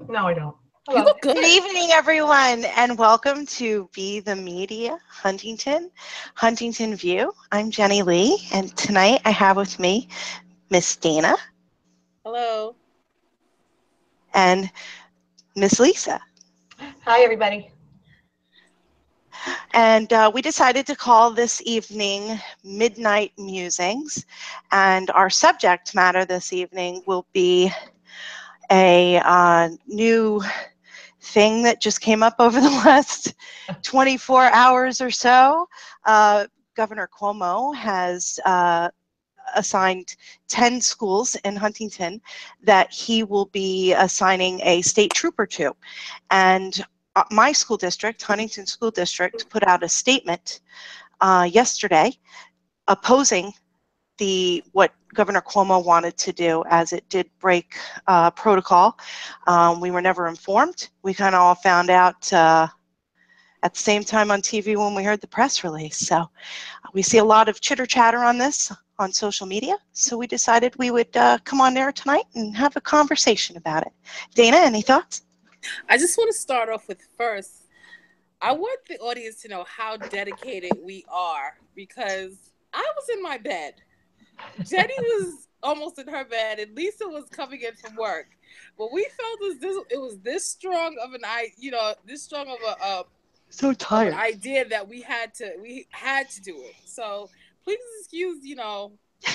No, I don't. You Hello. look good. Good evening, everyone, and welcome to Be the Media Huntington View. I'm Jenny Lee, and tonight I have with me Miss Dana Hello. and Miss Lisa. Hi, everybody. And we decided to call this evening Midnight Musings, and our subject matter this evening will be a new thing that just came up over the last 24 hours or so. Governor Cuomo has assigned 10 schools in Huntington that he will be assigning a state trooper to. And my school district, Huntington School District, put out a statement yesterday opposing what Governor Cuomo wanted to do, as it did break protocol. We were never informed. We kind of all found out at the same time on TV when we heard the press release. So we see a lot of chitter chatter on this on social media. So we decided we would come on there tonight and have a conversation about it. Dana, any thoughts? I just want to start off with first, I want the audience to know how dedicated we are, because I was in my bed. Jenny was almost in her bed, and Lisa was coming in from work. But we felt it was this strong of this strong of So an tired. idea that we had to do it. So please excuse,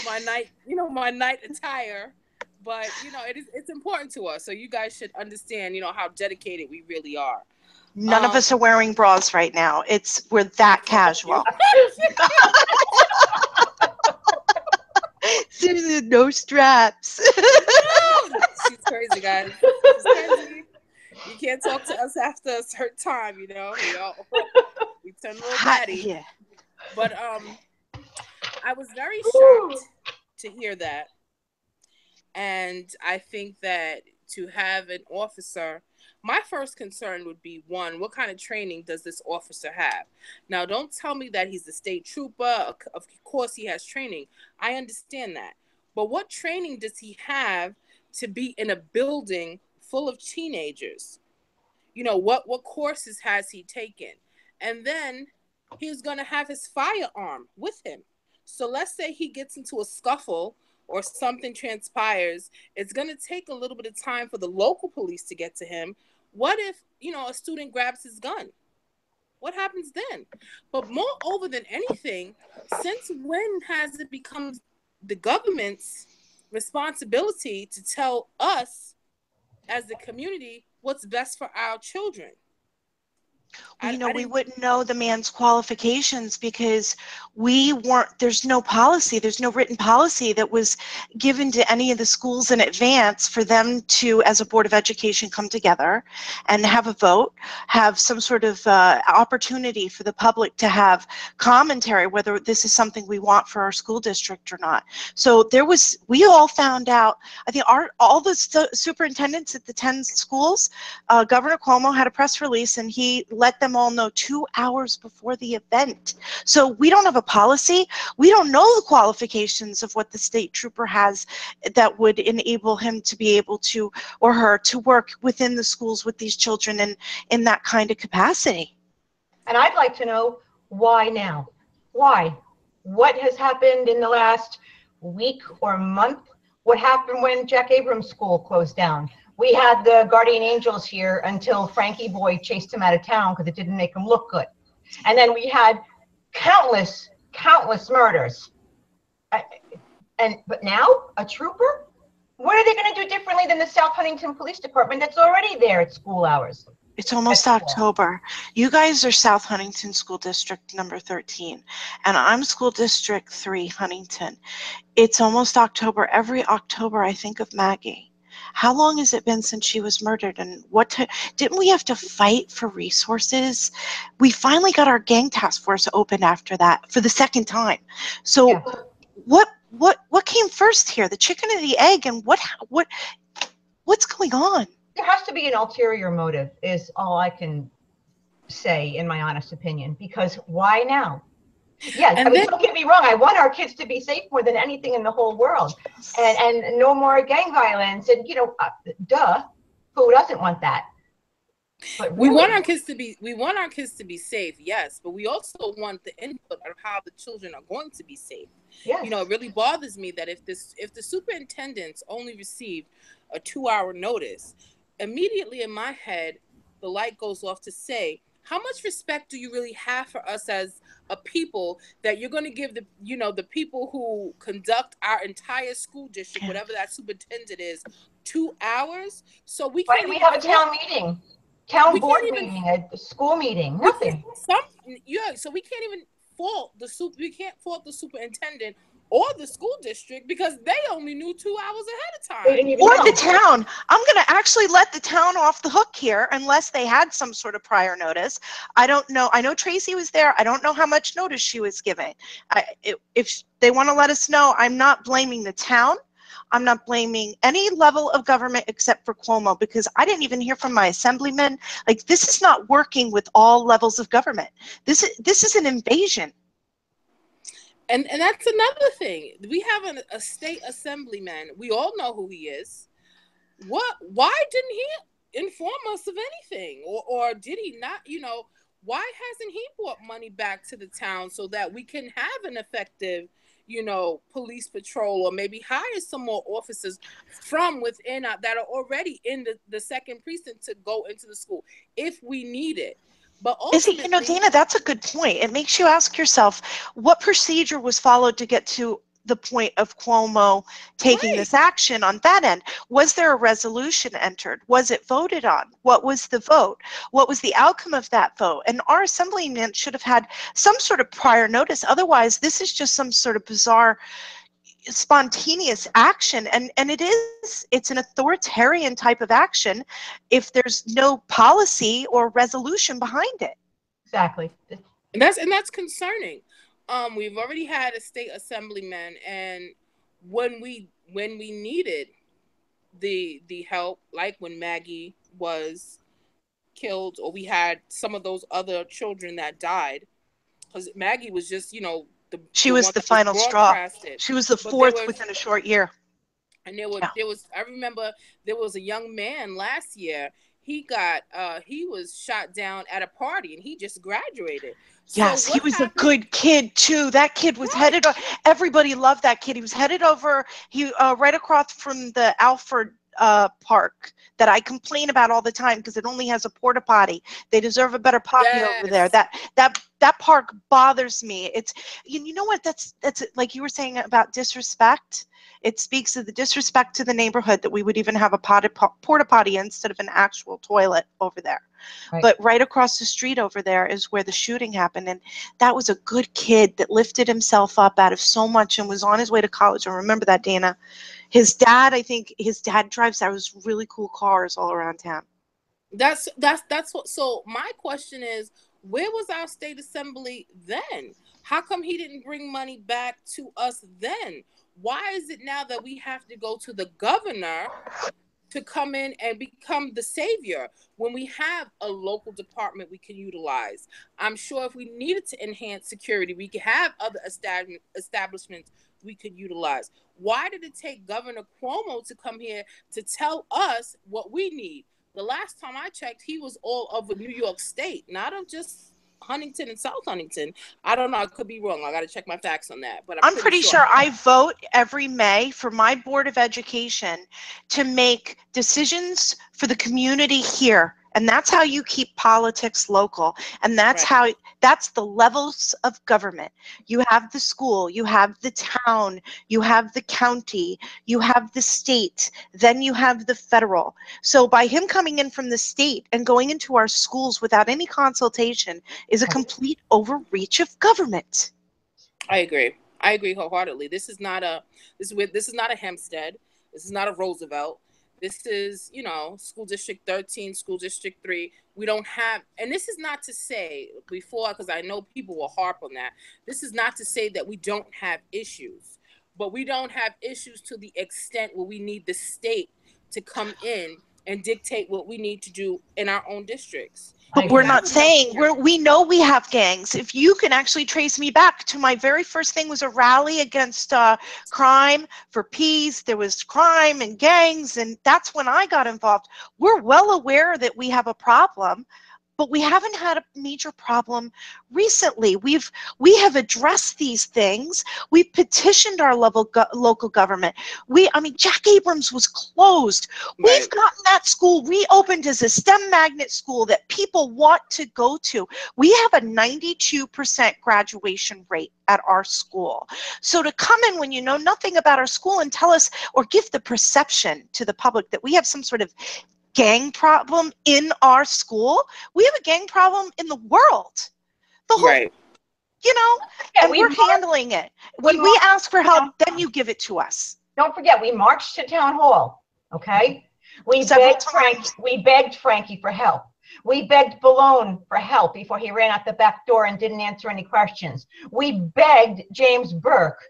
my night attire, but it's important to us. So you guys should understand, how dedicated we really are. None of us are wearing bras right now. We're that casual. Seriously, no straps. No, she's crazy, guys. She's crazy. You can't talk to us after a certain time, we turn a little batty. Yeah. But I was very shocked to hear that. And I think that to have an officer, my first concern would be, one, what kind of training does this officer have? Now, don't tell me that he's a state trooper. Of course he has training. I understand that. But what training does he have to be in a building full of teenagers? What courses has he taken? And then he's going to have his firearm with him. So let's say he gets into a scuffle or something transpires. It's going to take a little bit of time for the local police to get to him. What if, a student grabs his gun? What happens then? But moreover than anything, since when has it become the government's responsibility to tell us as the community what's best for our children? We wouldn't know the man's qualifications because there's no policy, there's no written policy that was given to any of the schools in advance for them to, as a Board of Education, come together and have a vote, have some sort of opportunity for the public to have commentary whether this is something we want for our school district or not. So we all found out, I think all the superintendents at the 10 schools, Governor Cuomo had a press release and he let them all know 2 hours before the event. So we don't have a policy. We don't know the qualifications of what the state trooper has that would enable him to be able to, or her, to work within the schools with these children in that kind of capacity. And I'd like to know, why now? Why? What has happened in the last week or month? What happened when Jack Abrams School closed down? We had the guardian angels here until Frankie Boy chased him out of town because it didn't make him look good. And then we had countless murders. But now, a trooper? What are they going to do differently than the South Huntington Police Department that's already there at school hours? It's almost October. You guys are South Huntington School District number 13, and I'm School District 3, Huntington. It's almost October. Every October I think of Maggie. How long has it been since she was murdered, and didn't we have to fight for resources? We finally got our gang task force open after that for the second time. So yeah. What came first here, the chicken or the egg, and what's going on? There has to be an ulterior motive, is all I can say, in my honest opinion, because why now? Yes, don't get me wrong. I want our kids to be safe more than anything in the whole world, and no more gang violence, and duh. Who doesn't want that? But We want really, our kids to be safe, yes, but we also want the input of how the children are going to be safe. yes, It really bothers me that if the superintendents only received a 2-hour notice, immediately in my head the light goes off to say, how much respect do you really have for us as a people, that you're going to give the people who conduct our entire school district, Yeah. whatever that superintendent is, 2 hours, so we why can't do we even have a fault town meeting, town we board can't even meeting, a school meeting? we can't Nothing. so we can't even fault the superintendent or the school district, because they only knew 2 hours ahead of They time. didn't even Or the know. town. I'm going to actually let the town off the hook here unless they had some sort of prior notice. I don't know. I know Tracy was there. I don't know how much notice she was giving. If they want to let us know, I'm not blaming the town. I'm not blaming any level of government except for Cuomo, because I didn't even hear from my assemblyman. Like, this is not working with all levels of government. This is an invasion. And that's another thing. We have a state assemblyman. We all know who he is. Why didn't he inform us of anything? Or did he not, why hasn't he brought money back to the town so that we can have an effective, police patrol, or maybe hire some more officers from within that are already in the second precinct to go into the school if we need it. But Is it, ultimately, Dana, that's a good point. It makes you ask yourself, what procedure was followed to get to the point of Cuomo taking right. this action on that end? Was there a resolution entered? Was it voted on? What was the vote? What was the outcome of that vote? And our assemblyman should have had some sort of prior notice. Otherwise, this is just some sort of bizarre, spontaneous action. And it's an authoritarian type of action if there's no policy or resolution behind it. Exactly. And that's concerning. We've already had a state assemblyman, and when we needed the help, like when Maggie was killed, or we had some of those other children that died, because Maggie was just She the was one the that was final straw. broadcasted. She was the But there fourth was within a short year. and there Yeah. was I remember there was a young man last year. He was shot down at a party, and he just graduated. So Yes, he what was a happened? good kid too. That kid was Right. headed. Everybody loved that kid. He was headed over. He right across from the Alfred Park that I complain about all the time because it only has a porta potty. They deserve a better potty over there. Yes. That park bothers me. It's you know what? That's like you were saying about disrespect. It speaks of the disrespect to the neighborhood that we would even have a porta potty instead of an actual toilet over there. Right. But right across the street over there is where the shooting happened. And that was a good kid that lifted himself up out of so much and was on his way to college. I remember that, Dana. I think his dad drives those really cool cars all around town. That's what. So my question is, where was our state assembly then? How come he didn't bring money back to us then? Why is it now that we have to go to the governor to come in and become the savior when we have a local department we can utilize? I'm sure if we needed to enhance security, we could have other establishments we could utilize. Why did it take Governor Cuomo to come here to tell us what we need? The last time I checked, he was all over New York State, not of just Huntington and South Huntington. I don't know. I could be wrong. I got to check my facts on that, but I'm I'm pretty pretty sure. sure I vote every May for my Board of Education to make decisions for the community here. And that's how you keep politics local. And that's Right. that's the levels of government. You have the school, you have the town, you have the county, you have the state, then you have the federal. So by him coming in from the state and going into our schools without any consultation is a complete overreach of government. I agree. I agree wholeheartedly. This is not a Hempstead. This is not a Roosevelt. This is, school district 13, school district 3. We don't have, and this is not to say before, because I know people will harp on that. This is not to say that we don't have issues, but we don't have issues to the extent where we need the state to come in and dictate what we need to do in our own districts. But we're not saying, we know we have gangs. If you can actually trace me back to my very first thing was a rally against crime for peace. There was crime and gangs, and that's when I got involved. We're well aware that we have a problem, but we haven't had a major problem recently. We have addressed these things. We petitioned our local government. I mean, Jack Abrams was closed. Right. We've gotten that school reopened as a STEM magnet school that people want to go to. We have a 92% graduation rate at our school. So to come in when you know nothing about our school and tell us or give the perception to the public that we have some sort of gang problem in our school, we have a gang problem in the world. The whole, right. you know, Yeah, and we're handling it. When we ask for help, then you give it to us. Don't forget, we marched to town hall, okay? We begged Frankie for help. We begged Balone for help before he ran out the back door and didn't answer any questions. We begged James Burke,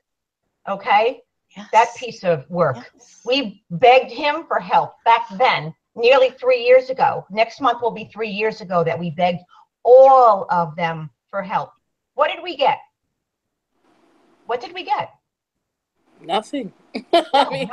okay? Yes. That piece of work. Yes. We begged him for help back then, nearly 3 years ago. Next month will be 3 years ago that we begged all of them for help. What did we get? What did we get? Nothing. Nothing.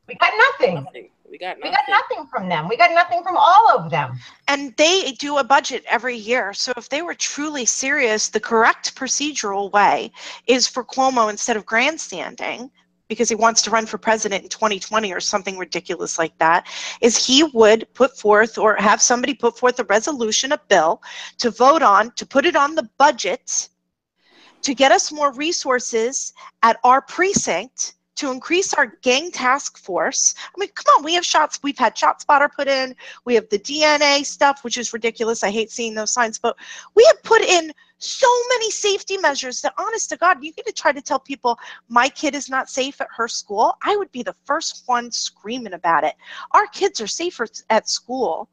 We got nothing. We got nothing from them. We got nothing from all of them. And they do a budget every year. So if they were truly serious, the correct procedural way is for Cuomo, instead of grandstanding, because he wants to run for president in 2020 or something ridiculous like that, is he would put forth or have somebody put forth a resolution, a bill to vote on, to put it on the budget, to get us more resources at our precinct, to increase our gang task force. I mean, come on, we've had ShotSpotter put in, we have the DNA stuff, which is ridiculous. I hate seeing those signs, but we have put in so many safety measures that, honest to God, you get to try to tell people my kid is not safe at her school, I would be the first one screaming about it. Our kids are safer at school.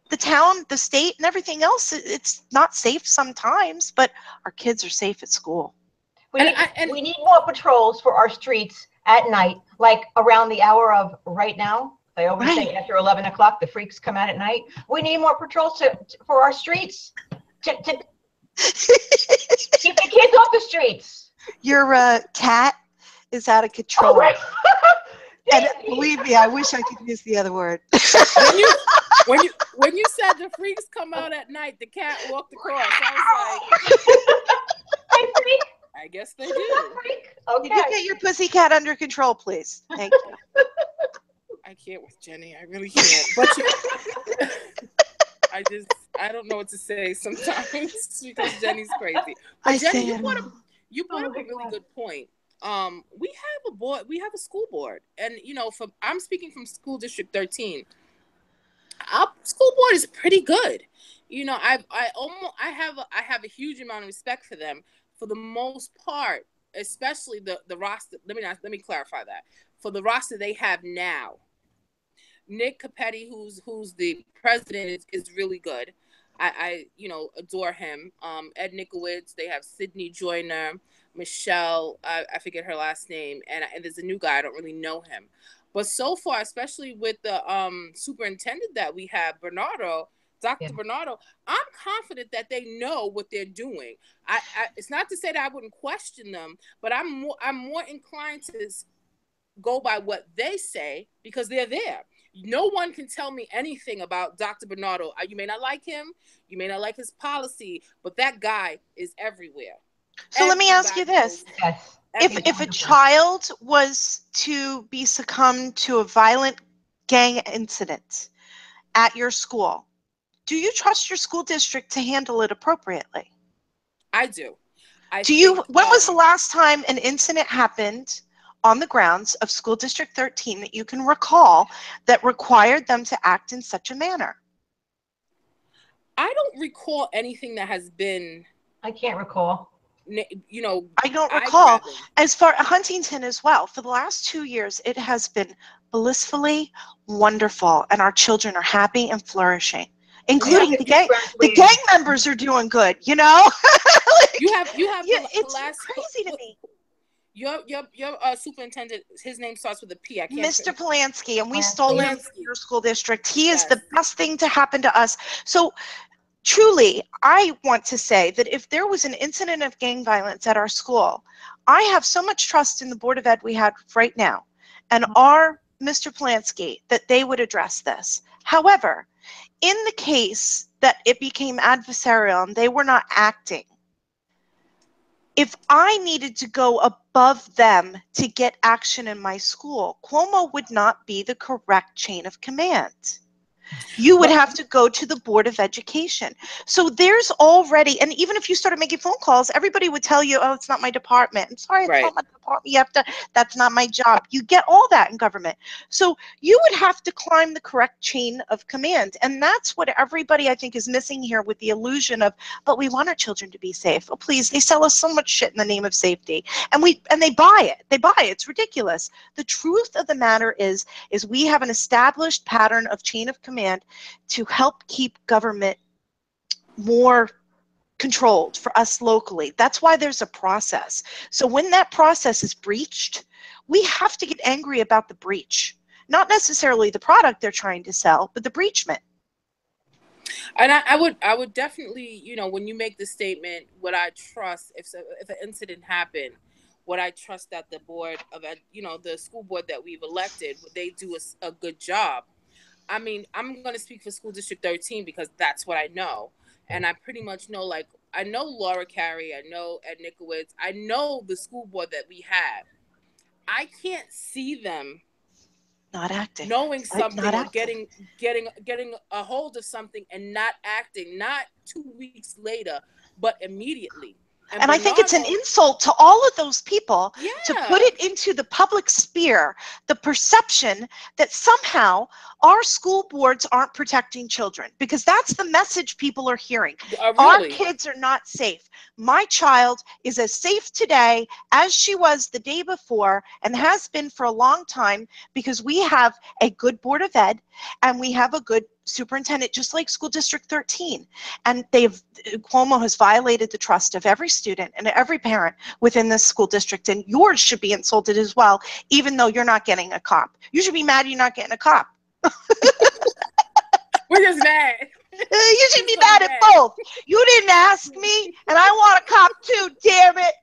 The town, the state, and everything else, it's not safe sometimes, but our kids are safe at school. We need more patrols for our streets at night, like around the hour of right now. They always say after 11 o'clock, the freaks come out at night. We need more patrols for our streets to keep the kids off the streets. Your cat is out of control. Oh, right. And believe me, I wish I could use the other word. When you said the freaks come out at night, the cat walked across. I was like, I guess they do. Okay. Can you get your pussy cat under control, please? Thank you. I can't with Jenny. I really can't. But I don't know what to say sometimes because Jenny's crazy. But Jenny, you brought up a really good point. We have a school board, and I'm speaking from school district 13. Our school board is pretty good. I have a huge amount of respect for them for the most part, especially the roster. Let me clarify that. For the roster they have now, Nick Capetti, who's the president, is really good. I adore him. Ed Nikowitz, they have Sydney Joyner, Michelle, I forget her last name, and there's a new guy, I don't really know him. But so far, especially with the superintendent that we have, Dr. Bernardo, I'm confident that they know what they're doing. It's not to say that I wouldn't question them, but I'm more inclined to go by what they say because they're there. No one can tell me anything about Dr. Bernardo. You may not like him, you may not like his policy, but that guy is everywhere. So let me ask you this. Yes. If a child was to be succumbed to a violent gang incident at your school, do you trust your school district to handle it appropriately? I do. When was the last time an incident happened on the grounds of School District 13 that you can recall that required them to act in such a manner? I don't recall anything that has been... I can't recall. I don't recall. As far as Huntington as well, for the last 2 years, it has been blissfully wonderful, and our children are happy and flourishing, including the gang. The gang members are doing good, like, you have it's crazy to me. Your superintendent, his name starts with a P. I can't. Mr. Polanski, and we Polanski. stole him Polanski. from your school district. He is Yes. the best thing to happen to us. So truly, I want to say that if there was an incident of gang violence at our school, I have so much trust in the Board of Ed we had right now and our Mr. Polanski that they would address this. However, in the case that it became adversarial and they were not acting, if I needed to go above them to get action in my school, Cuomo would not be the correct chain of command. You would have to go to the Board of Education. So there's already, and even if you started making phone calls, everybody would tell you, oh, it's not my department. I'm sorry, it's not my department. You have to, that's not my job. You get all that in government. So you would have to climb the correct chain of command. And that's what everybody, I think, is missing here with the illusion of, but we want our children to be safe. Oh, please, they sell us so much shit in the name of safety. And they buy it. They buy it. It's ridiculous. The truth of the matter is we have an established pattern of chain of command to help keep government more controlled for us locally. That's why there's a process. So when that process is breached, we have to get angry about the breach. Not necessarily the product they're trying to sell, but the breachment. And I would definitely, when you make the statement, would I trust if an incident happened, would I trust that the board of, the school board that we've elected, would they do a good job? I mean, I'm going to speak for School District 13 because that's what I know. And I pretty much know, I know Laura Carey, I know Ed Nikowitz, I know the school board that we have. I can't see them not acting, knowing something, not or acting. getting a hold of something and not acting, not 2 weeks later, but immediately. And I think it's an insult to all of those people to put it into the public sphere, the perception that somehow our school boards aren't protecting children, because that's the message people are hearing. Really? Our kids are not safe. My child is as safe today as she was the day before and has been for a long time because we have a good Board of Ed and we have a good superintendent, just like School District 13. And Cuomo has violated the trust of every student and every parent within this school district, and yours should be insulted as well, even though you're not getting a cop. You should be mad you're not getting a cop. We're just mad. You should be mad at both. You didn't ask me, and I want a cop too, damn it.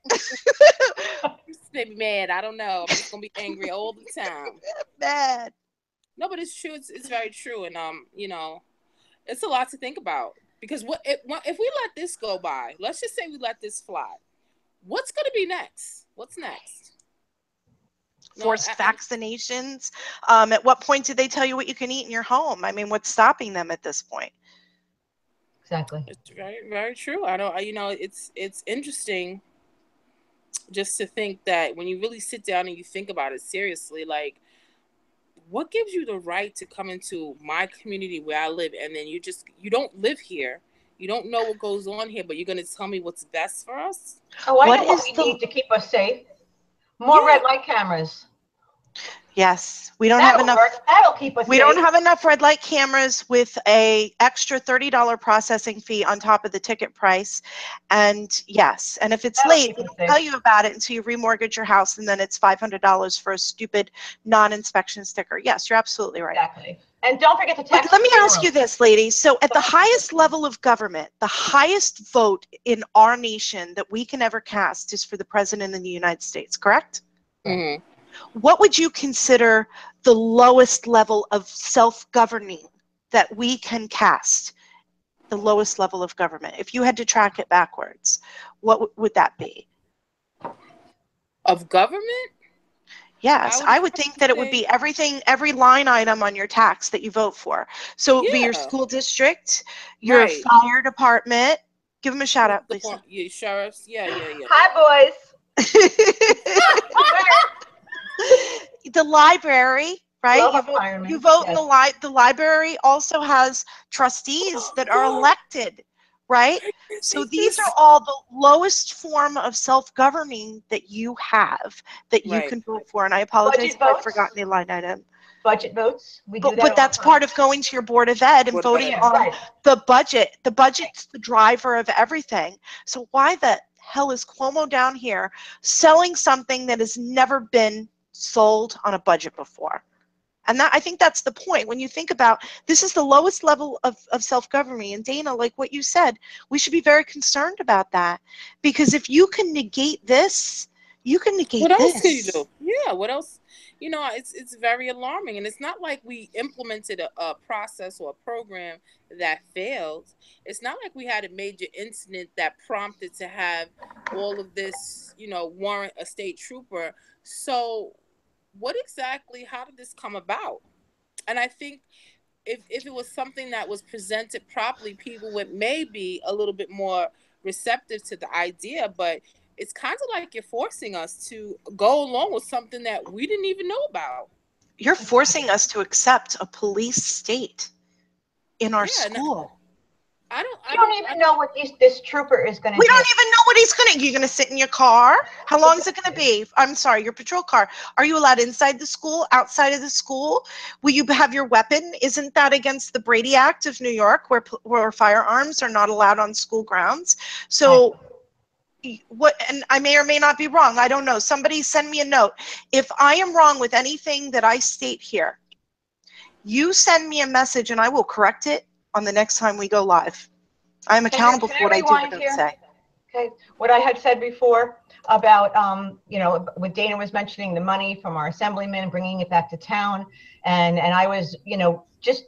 Be mad. I don't know. I'm just going to be angry all the time. Mad. No, but it's true. It's very true. And, it's a lot to think about. Because if we let this go by, let's just say we let this fly, what's going to be next? What's next? Forced vaccinations. At what point did they tell you what you can eat in your home? I mean, what's stopping them at this point? Exactly. It's very, very true. It's interesting just to think that when you really sit down and you think about it seriously, what gives you the right to come into my community where I live, and then you don't live here, you don't know what goes on here, but you're going to tell me what's best for us? Oh, I know what we need to keep us safe. More red light cameras. Yes, we don't have enough. That'll keep us safe. We don't have enough red light cameras with a extra $30 processing fee on top of the ticket price. And yes, and if it's late, they'll tell you about it until you remortgage your house, and then it's $500 for a stupid non-inspection sticker. Yes, you're absolutely right. Exactly. And don't forget to tax. But let me ask you this, ladies. So at the highest level of government, the highest vote in our nation that we can ever cast is for the president of the United States, correct? Mm-hmm. What would you consider the lowest level of self-governing that we can cast? The lowest level of government. If you had to track it backwards, what would that be? Of government? Yes, I would think that it would be every line item on your tax that you vote for. So it would be your school district, your fire department. Give them a shout out, Lisa. Your sheriffs. Yeah. Hi, boys. The library, right? You vote in the library also has trustees that are elected, right? So these are all the lowest form of self-governing that you have, that you can vote for. And I apologize if I've forgotten the line item. Budget votes. But that's part of going to your Board of Ed and voting on the budget. The budget's the driver of everything. So why the hell is Cuomo down here selling something that has never been sold on a budget before? And I think that's the point. When you think about, this is the lowest level of self-government. And Dana, like what you said, we should be very concerned about that. Because if you can negate this, you can negate what else this. can you do? Yeah, what else? It's very alarming. And it's not like we implemented a process or a program that failed. It's not like we had a major incident that prompted to have all of this, warrant a state trooper. So how did this come about? And I think if it was something that was presented properly, people would maybe a little bit more receptive to the idea. But it's kind of like you're forcing us to go along with something that we didn't even know about. You're forcing us to accept a police state in our school. I don't even know what this trooper is going to do. We don't even know what he's going to. You're going to sit in your car? How long is it going to be? I'm sorry, your patrol car. Are you allowed inside the school, outside of the school? Will you have your weapon? Isn't that against the Brady Act of New York, where firearms are not allowed on school grounds? So what, and I may or may not be wrong. I don't know. Somebody send me a note. If I am wrong with anything that I state here, you send me a message and I will correct it on the next time we go live. I'm accountable for what I do and don't say. Okay, what I had said before about, what Dana was mentioning, the money from our assemblyman, bringing it back to town, and I was, just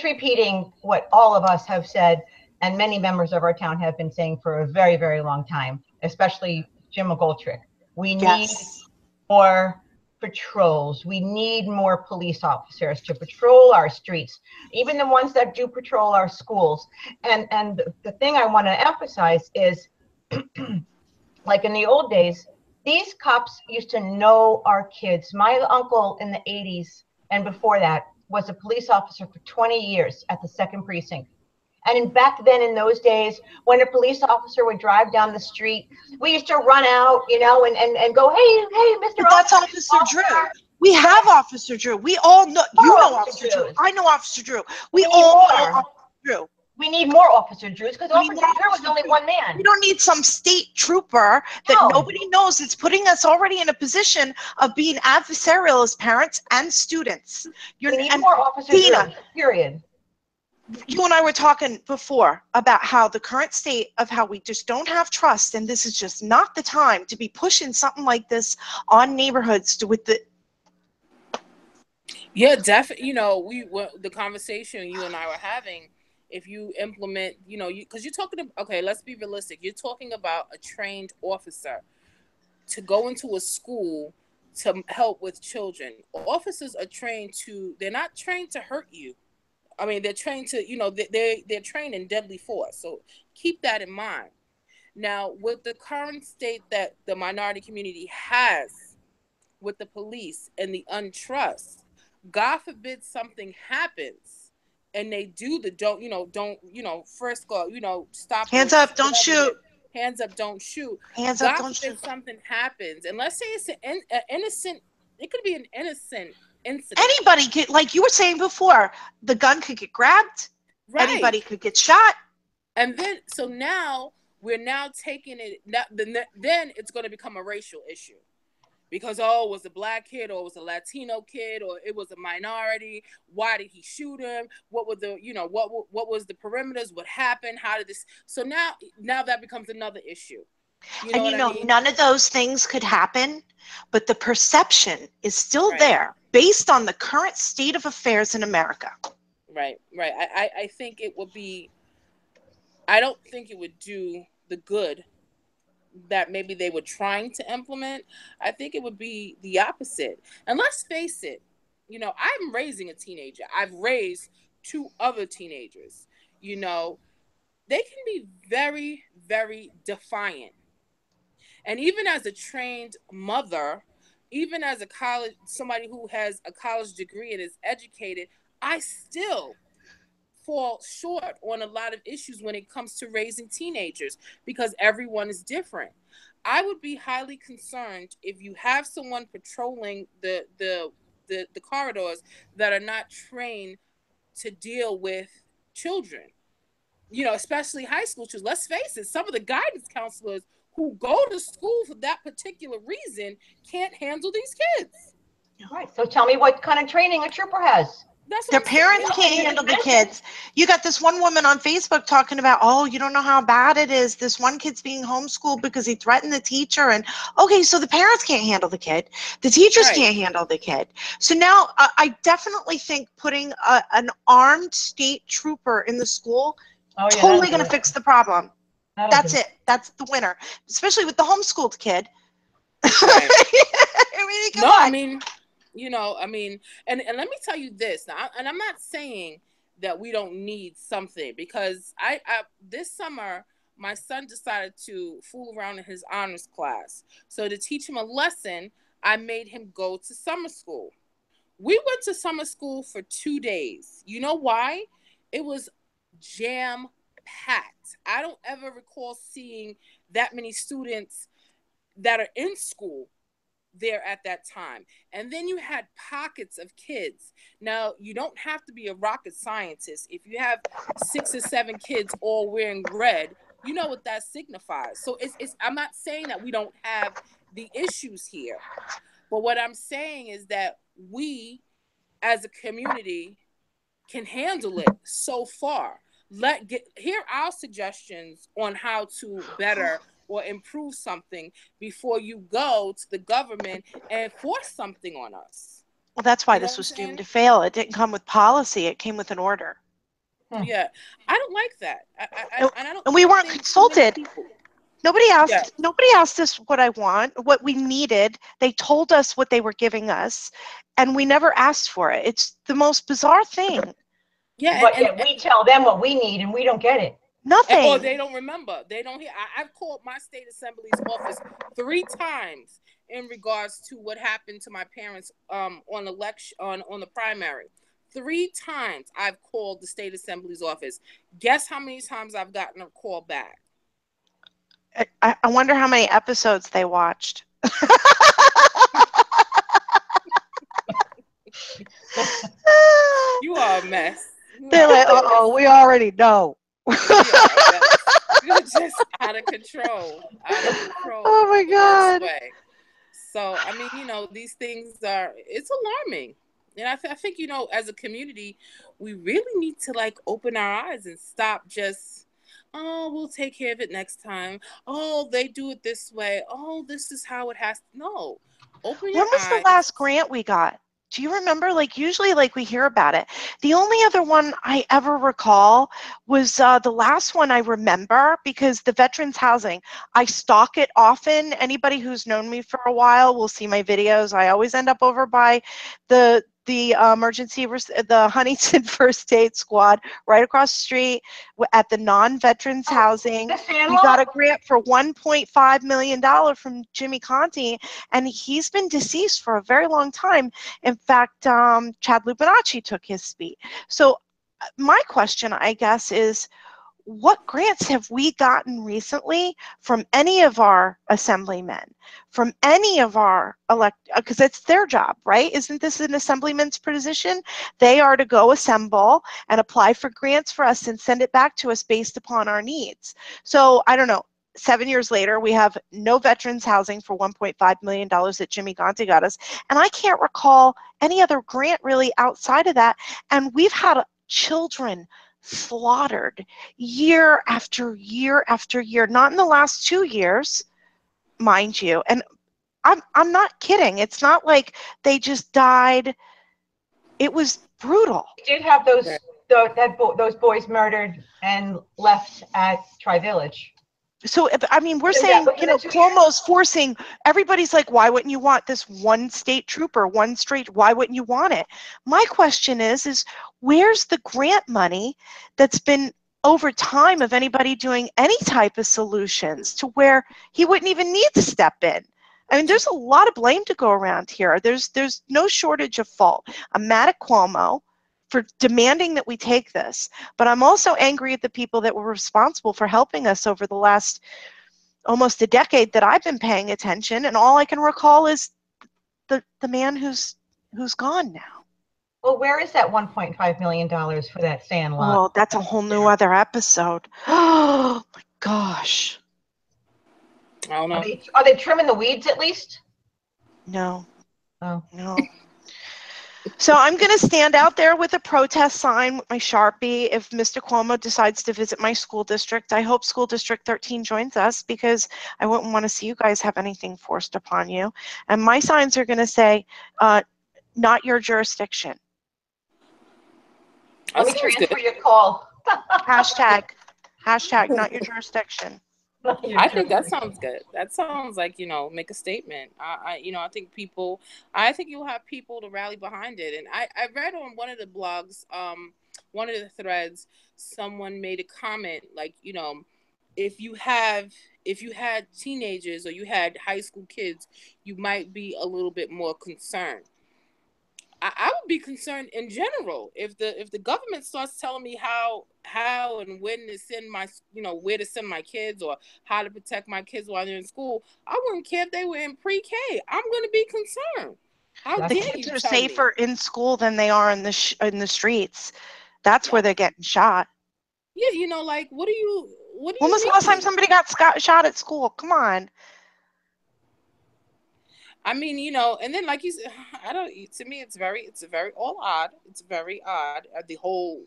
repeating what all of us have said, and many members of our town have been saying for a very, very long time, especially Jim McGoldrick. We need more patrols. We need more police officers to patrol our streets, even the ones that do patrol our schools. And the thing I want to emphasize is, like in the old days, these cops used to know our kids. My uncle in the 80s and before that was a police officer for 20 years at the 2nd Precinct. And back then, in those days, when a police officer would drive down the street, we used to run out, and go, hey, Mr. But that's Officer Drew. We have Officer Drew. We all know. You know Officer Drew. I know Officer Drew. We all know Officer Drew. We need more Officer Drews, because Officer Drew was only one man. We don't need some state trooper that nobody knows. It's putting us already in a position of being adversarial as parents and students. We need more Officer Drews, period. You and I were talking before about how the current state of how we just don't have trust, and this is just not the time to be pushing something like this on neighborhoods with the. Yeah, definitely. The conversation you and I were having, if you implement, because you're talking about, okay, let's be realistic. You're talking about a trained officer to go into a school to help with children. Officers are trained they're not trained to hurt you. I mean, they're trained to, they're trained in deadly force. So keep that in mind. Now, with the current state that the minority community has with the police and the untrust, God forbid something happens and they do the first go, stop. Hands up, don't shoot. Hands up, don't shoot. Hands up, don't shoot. God forbid something happens. And let's say it's an innocent, it could be an innocent incident. Anybody could, like you were saying before, the gun could get grabbed. Right. Anybody could get shot. And then, so now we're taking it. Then it's going to become a racial issue, because it was a black kid, or it was a Latino kid, or it was a minority. Why did he shoot him? What were the what was the perimeters? What happened? How did this? So now that becomes another issue. None of those things could happen, but the perception is still there based on the current state of affairs in America. Right. I think it would be, I don't think it would do the good that maybe they were trying to implement. I think it would be the opposite. And let's face it, I'm raising a teenager. I've raised 2 other teenagers. They can be very, very defiant. And even as a trained mother, even as somebody who has a college degree and is educated, I still fall short on a lot of issues when it comes to raising teenagers, because everyone is different. I would be highly concerned if you have someone patrolling the corridors that are not trained to deal with children. especially high school children. Let's face it, some of the guidance counselors who go to school for that particular reason can't handle these kids. Right. So tell me what kind of training a trooper has. Their parents can't handle the kids. You got this one woman on Facebook talking about, oh, you don't know how bad it is. This one kid's being homeschooled because he threatened the teacher. And okay, so the parents can't handle the kid. The teachers can't handle the kid. So now I definitely think putting an armed state trooper in the school totally going to fix the problem. That's it. That's the winner, especially with the homeschooled kid. Right. I mean, and let me tell you this now, and I'm not saying that we don't need something, because I this summer my son decided to fool around in his honors class. So to teach him a lesson, I made him go to summer school. We went to summer school for 2 days. You know why? It was jam packed. I don't ever recall seeing that many students that are in school there at that time. And then you had pockets of kids. Now, you don't have to be a rocket scientist. If you have 6 or 7 kids all wearing red, you know what that signifies. So it's I'm not saying that we don't have the issues here, but what I'm saying is that we as a community can handle it so far. Here are our suggestions on how to better or improve something before you go to the government and force something on us. Well, that's why this was doomed to fail. It didn't come with policy. It came with an order. Yeah, I don't like that. And we weren't consulted. Nobody asked us what we needed. They told us what they were giving us, and we never asked for it. It's the most bizarre thing. Yeah, but yet we tell them what we need, and we don't get it. Nothing. Or they don't remember. They don't hear. I've called my state assembly's office 3 times in regards to what happened to my parents on election on the primary. 3 times I've called the state assembly's office. Guess how many times I've gotten a call back? I wonder how many episodes they watched. You are a mess. They're like, uh-oh, we already know. You're just out of control. Oh my God. So, I mean, these things it's alarming. And I think, as a community, we really need to open our eyes and stop just, oh, we'll take care of it next time. Oh, they do it this way. Oh, this is how it has to. No. Open your eyes. When was the last grant we got? Do you remember? Usually, we hear about it. The only other one I ever recall was the last one I remember, because the veterans housing, I stalk it often. Anybody who's known me for a while will see my videos. I always end up over by the the Huntington First Aid Squad right across the street at the non-veterans housing. We got a grant for $1.5 million from Jimmy Conti, and he's been deceased for a very long time. In fact, Chad Lubinacci took his seat. So my question, I guess, is what grants have we gotten recently from any of our assemblymen, from any of our because it's their job, right? Isn't this an assemblyman's position? They are to go assemble and apply for grants for us and send it back to us based upon our needs. So I don't know. 7 years later, we have no veterans housing for $1.5 million that Jimmy Gonti got us. And I can't recall any other grant really outside of that. And we've had children slaughtered year after year after year, not in the last 2 years, mind you. And I'm not kidding. It's not like they just died. It was brutal. We did have those boys murdered and left at Tri-Village. So, I mean, we're saying, Cuomo's forcing, everybody's like, why wouldn't you want this one state trooper, why wouldn't you want it? My question is where's the grant money that's been over time of anybody doing any type of solutions to where he wouldn't even need to step in? I mean, there's a lot of blame to go around here. There's no shortage of fault. I'm mad at Cuomo for demanding that we take this, but I'm also angry at the people that were responsible for helping us over the last almost a decade that I've been paying attention, and all I can recall is the man who's gone now. Well, where is that $1.5 million for that sand lot? Oh, that's a whole new other episode. Oh my gosh. I don't know. Are they trimming the weeds at least? No. Oh. No. So I'm going to stand out there with a protest sign with my Sharpie if Mr. Cuomo decides to visit my school district. I hope School District 13 joins us because I wouldn't want to see you guys have anything forced upon you. And my signs are going to say, not your jurisdiction. Let me transfer your call. Hashtag not your jurisdiction. I think that sounds good. That sounds like, make a statement. I think you'll have people to rally behind it. And I read on one of the blogs, one of the threads, someone made a comment like, if you had teenagers or you had high school kids, you might be a little bit more concerned. I would be concerned in general if the government starts telling me how and when to send my where to send my kids or how to protect my kids while they're in school. I wouldn't care if they were in pre-K. I'm going to be concerned. How the dare kids you are tell safer me? in school than they are in the streets. That's where they're getting shot. Yeah, like what do you When was the last time somebody got shot at school? Come on. I mean, and then like you said, to me, it's very all odd. It's very odd, the whole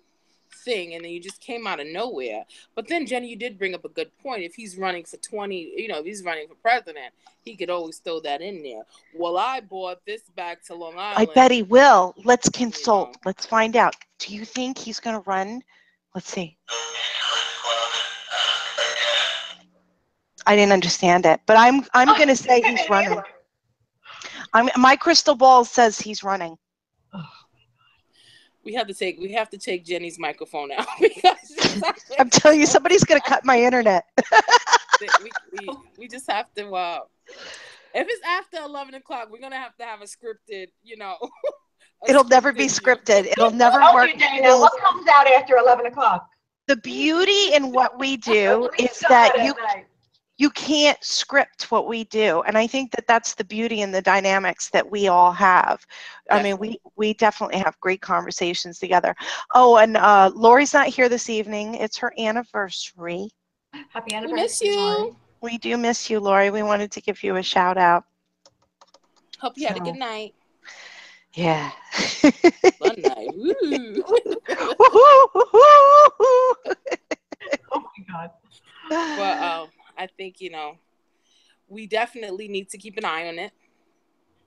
thing. And then you just came out of nowhere. But then, Jenny, you did bring up a good point. If he's running for if he's running for president, he could always throw that in there. Well, I bought this back to Long Island. I bet he will. Let's consult. Let's find out. Do you think he's going to run? Let's see. I didn't understand it, but I'm going to say he's running. My crystal ball says he's running. We have to take Jenny's microphone out because I'm telling you, somebody's going to cut my internet. we just have to. If it's after 11 o'clock, we're gonna have to have a scripted. It'll never be scripted. It'll never work. What comes out after 11 o'clock? The beauty in what we do is that you can't script what we do. And I think that that's the beauty and the dynamics that we all have. Definitely. I mean, we definitely have great conversations together. Oh, and Lori's not here this evening. It's her anniversary. Happy anniversary. We miss you. Lori. We do miss you, Lori. We wanted to give you a shout out. Hope you had a good night. Yeah. Fun night. Woo. Oh my God. But I think, we definitely need to keep an eye on it.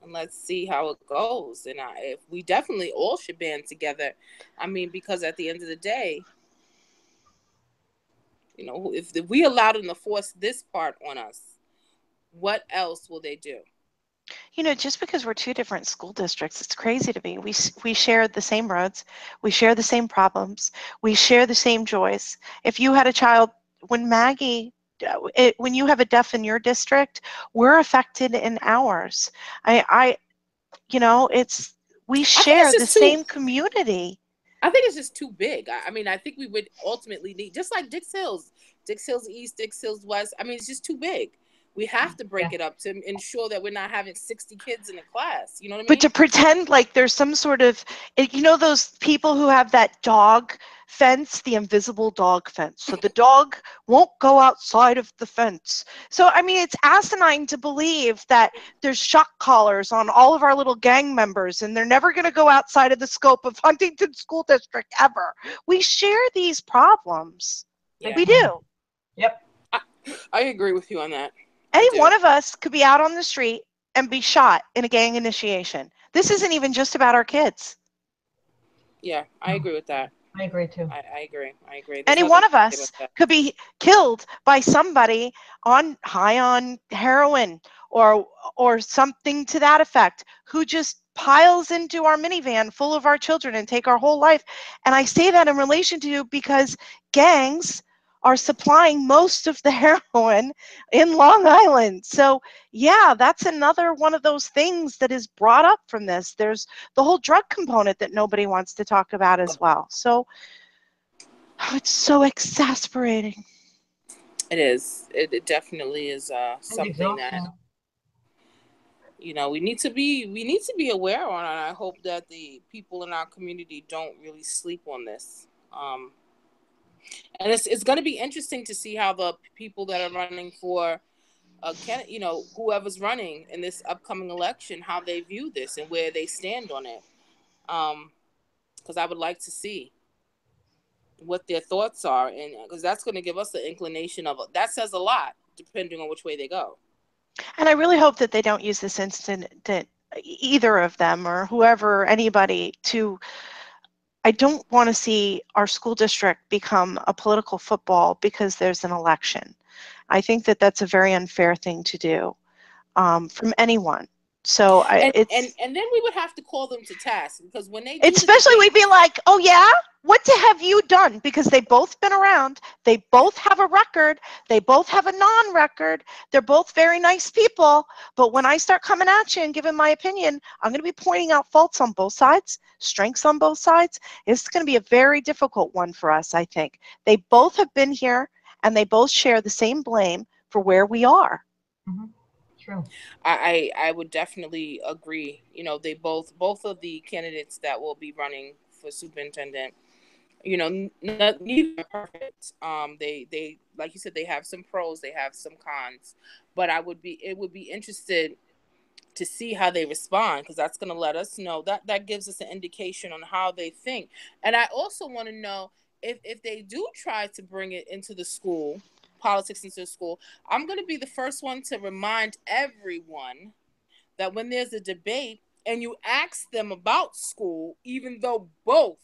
And let's see how it goes. And if we definitely all should band together. I mean, because at the end of the day, if we allow them to force this part on us, what else will they do? Just because we're two different school districts, it's crazy to me. We share the same roads. We share the same problems. We share the same joys. If you had a child, when you have a deaf in your district, we're affected in ours. We share the same community. I think it's just too big. I mean, I think we would ultimately need, just like Dix Hills East, Dix Hills West. I mean, it's just too big. We have to break it up to ensure that we're not having 60 kids in a class. You know what I mean? But to pretend like there's some sort of, those people who have that dog fence, the invisible dog fence. So the dog won't go outside of the fence. So, I mean, it's asinine to believe that there's shock collars on all of our little gang members and they're never going to go outside of the scope of Huntington School District ever. We share these problems. Yeah. We do. Yep. I agree with you on that. Any one of us could be out on the street and be shot in a gang initiation. This isn't even just about our kids. Yeah, I agree with that. I agree too. I agree. There's any one of us could be killed by somebody high on heroin or something to that effect, who just piles into our minivan full of our children and take our whole life. And I say that in relation to you because gangs are supplying most of the heroin in Long Island. So yeah, that's another one of those things that is brought up from this. There's the whole drug component that nobody wants to talk about as well. So it's so exasperating. It is. It definitely is something that, we need to be aware on it. And I hope that the people in our community don't really sleep on this. And it's going to be interesting to see how the people that are running for whoever's running in this upcoming election, how they view this and where they stand on it. Because I would like to see what their thoughts are, and because that's going to give us the inclination of that says a lot depending on which way they go. And I really hope that they don't use this incident, either of them or whoever, anybody, I don't want to see our school district become a political football because there's an election. I think that that's a very unfair thing to do from anyone. So and then we would have to call them to task, because when they do especially we'd be like, oh yeah, what have you done? Because they've both been around, they both have a record, they both have a non-record, they're both very nice people, but when I start coming at you and giving my opinion, I'm going to be pointing out faults on both sides, strengths on both sides. It's going to be a very difficult one for us, I think. They both have been here and they both share the same blame for where we are. Mm-hmm. True. I would definitely agree. They both of the candidates that will be running for superintendent, neither are perfect. They like you said, they have some pros, they have some cons, but it would be interested to see how they respond, because that's going to let us know that gives us an indication on how they think. And I also want to know if they do try to bring it into the school, politics into the school, I'm going to be the first one to remind everyone that when there's a debate and you ask them about school, even though both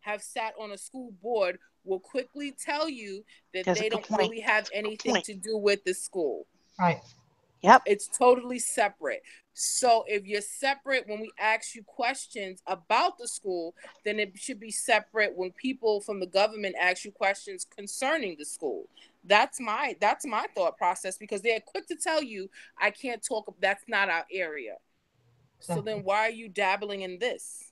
have sat on a school board, will quickly tell you that they don't really have anything to do with the school. Right. Yep. It's totally separate. So if you're separate when we ask you questions about the school, then it should be separate when people from the government ask you questions concerning the school. That's my thought process, because they're quick to tell you, I can't talk, that's not our area. Exactly. So then why are you dabbling in this?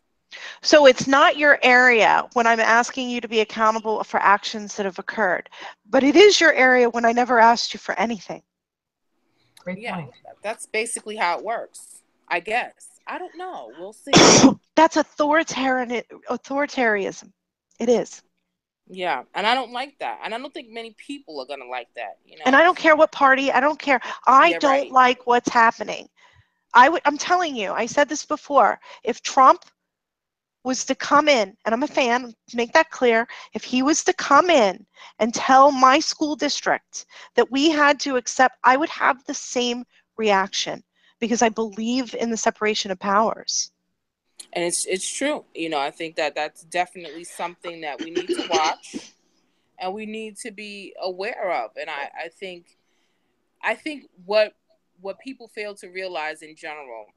So it's not your area when I'm asking you to be accountable for actions that have occurred, but it is your area when I never asked you for anything. Great point. That's basically how it works, I guess. I don't know. We'll see. That's authoritarianism. It is. Yeah, and I don't like that. And I don't think many people are going to like that, And I don't care what party, I don't care. I don't like what's happening. I'm telling you, I said this before, if Trump was to come in, and I'm a fan, to make that clear, if he was to come in and tell my school district that we had to accept, I would have the same reaction, because I believe in the separation of powers. And it's true. I think that's definitely something that we need to watch and we need to be aware of. And I think what people fail to realize in general,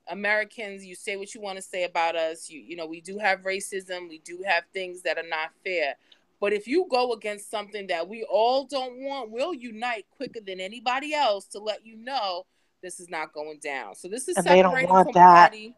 Americans, you say what you want to say about us. We do have racism. We do have things that are not fair. But if you go against something that we all don't want, we'll unite quicker than anybody else to let you know this is not going down. So this is separating from party.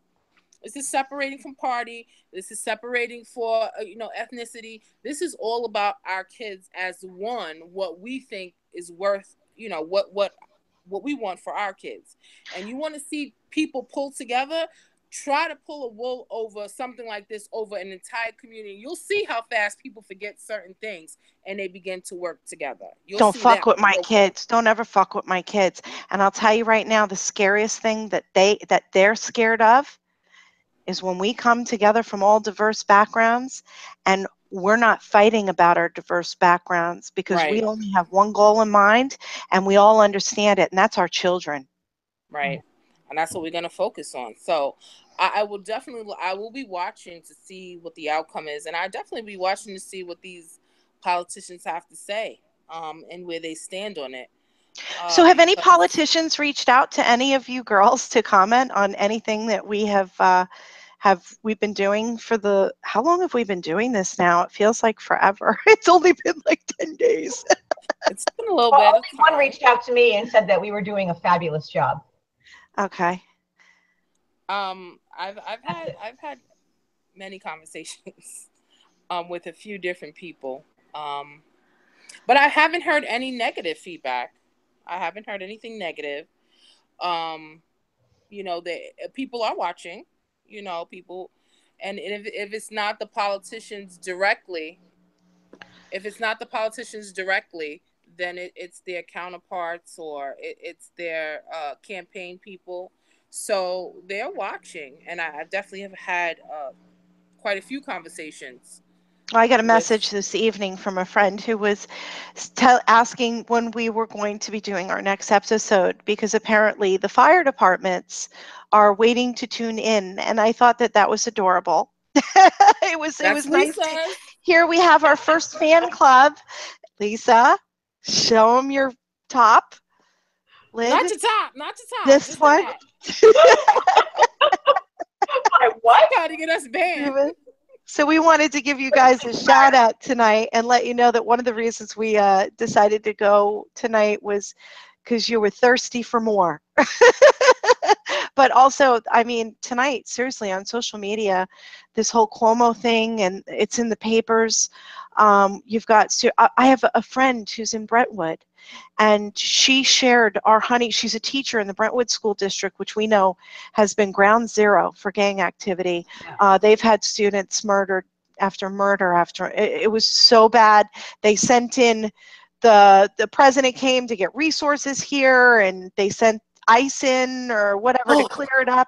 This is separating from party. This is separating for ethnicity. This is all about our kids as one. What we think is worth. What we want for our kids. And you want to see people pull together, try to pull a wool over something like this over an entire community. You'll see how fast people forget certain things and they begin to work together. Don't fuck with my kids. Don't ever fuck with my kids. And I'll tell you right now, the scariest thing that they're scared of is when we come together from all diverse backgrounds and we're not fighting about our diverse backgrounds, because we only have one goal in mind and we all understand it, and that's our children. Right. And that's what we're going to focus on. So I will be watching to see what the outcome is. And I definitely be watching to see what these politicians have to say and where they stand on it. So have any politicians reached out to any of you girls to comment on anything that we have we been doing how long have we been doing this now? It feels like forever. It's only been like 10 days. It's been a little bit. Only one reached out to me and said that we were doing a fabulous job. Okay. I've had many conversations with a few different people. But I haven't heard any negative feedback. I haven't heard anything negative. people are watching, people, and if it's not the politicians directly, then it's their counterparts, or it's their campaign people. So they're watching, and I definitely have had quite a few conversations I got a message with. this evening from a friend who was asking when we were going to be doing our next episode, because apparently the fire departments are waiting to tune in, and I thought that was adorable. It was That's nice to Lisa's. here we have our first fan club. Lisa, show them your top lid. Not your top, This just one. What? Trying to get us banned. So we wanted to give you guys a shout out tonight and let you know that one of the reasons we decided to go tonight was because you were thirsty for more. But also, I mean, tonight, seriously, on social media, this whole Cuomo thing, and it's in the papers. You've got, I have a friend who's in Brentwood, and she shared our honey. She's a teacher in the Brentwood School District, which we know has been ground zero for gang activity. Yeah. They've had students murdered after murder after. It was so bad. They sent in, the president came to get resources here, and they sent ICE in or whatever to clear it up.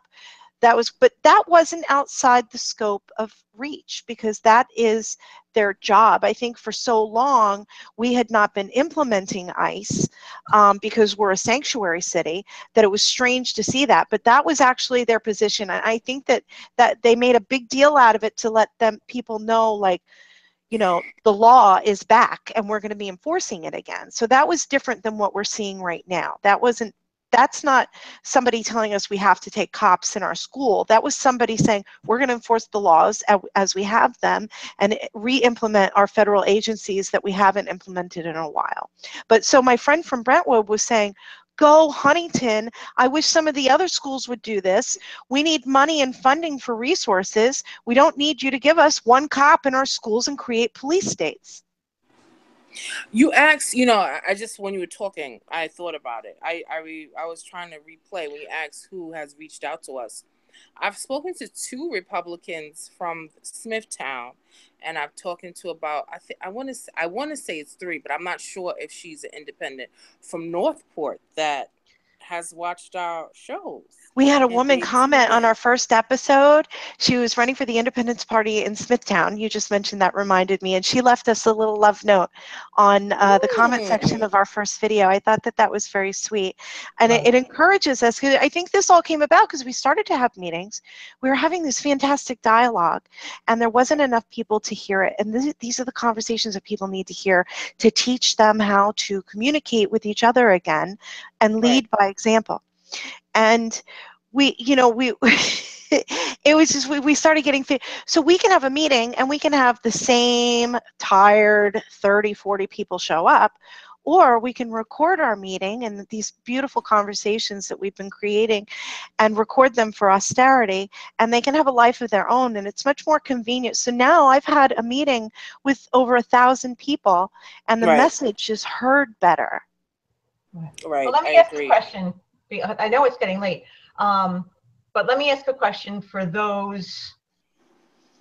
But that wasn't outside the scope of reach, because that is their job. I think for so long we had not been implementing ICE because we're a sanctuary city, that it was strange to see that. But that was actually their position. And I think that they made a big deal out of it to let people know, like, the law is back and we're going to be enforcing it again. So that was different than what we're seeing right now. That's not somebody telling us we have to take cops in our school. That was somebody saying we're going to enforce the laws as we have them and re-implement our federal agencies that we haven't implemented in a while. But so my friend from Brentwood was saying, go Huntington. I wish some of the other schools would do this. We need money and funding for resources. We don't need you to give us one cop in our schools and create police states. You asked, I just, when you were talking, I thought about it. I was trying to replay when you asked who has reached out to us. I've spoken to 2 Republicans from Smithtown, and I've talking to about, I want to say it's 3, but I'm not sure if she's an independent from Northport that has watched our shows. We had a woman comment on our first episode. She was running for the Independence Party in Smithtown. You just mentioned that, reminded me. And she left us a little love note on the comment section of our first video. I thought that was very sweet. And it encourages us, because I think this all came about because we started to have meetings. We were having this fantastic dialogue, and there wasn't enough people to hear it. And these are the conversations that people need to hear to teach them how to communicate with each other again and lead by example. And it was just, we started getting, so we can have a meeting and we can have the same tired 30, 40 people show up, or we can record our meeting and these beautiful conversations that we've been creating and record them for posterity, and they can have a life of their own, and it's much more convenient. So now I've had a meeting with over 1,000 people, and the message is heard better. Well, let me ask a question. I know it's getting late, but let me ask a question for those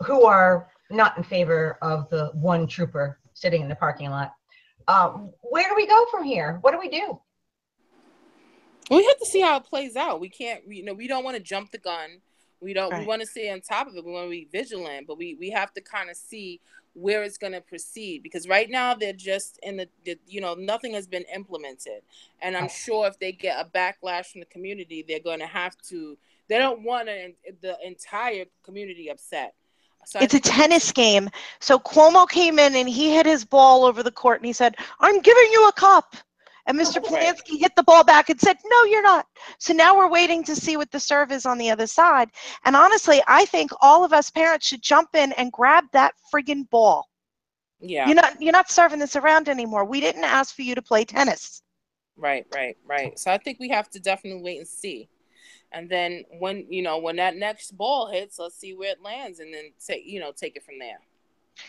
who are not in favor of the one trooper sitting in the parking lot. Where do we go from here? What do we do? We have to see how it plays out. We can't, we don't want to jump the gun. We want to stay on top of it. We want to be vigilant, but we have to kind of see where it's going to proceed, because right now they're just in the nothing has been implemented, and I'm sure if they get a backlash from the community, they're going to have to. They don't want the entire community upset. So it's a tennis game. So Cuomo came in and he hit his ball over the court and he said, "I'm giving you a cup." And Mr. Polanski hit the ball back and said, "No, you're not." So now we're waiting to see what the serve is on the other side. And honestly, I think all of us parents should jump in and grab that friggin' ball. Yeah. You're not serving this around anymore. We didn't ask for you to play tennis. Right. So I think we have to definitely wait and see. And then when that next ball hits, let's see where it lands, and then take it from there.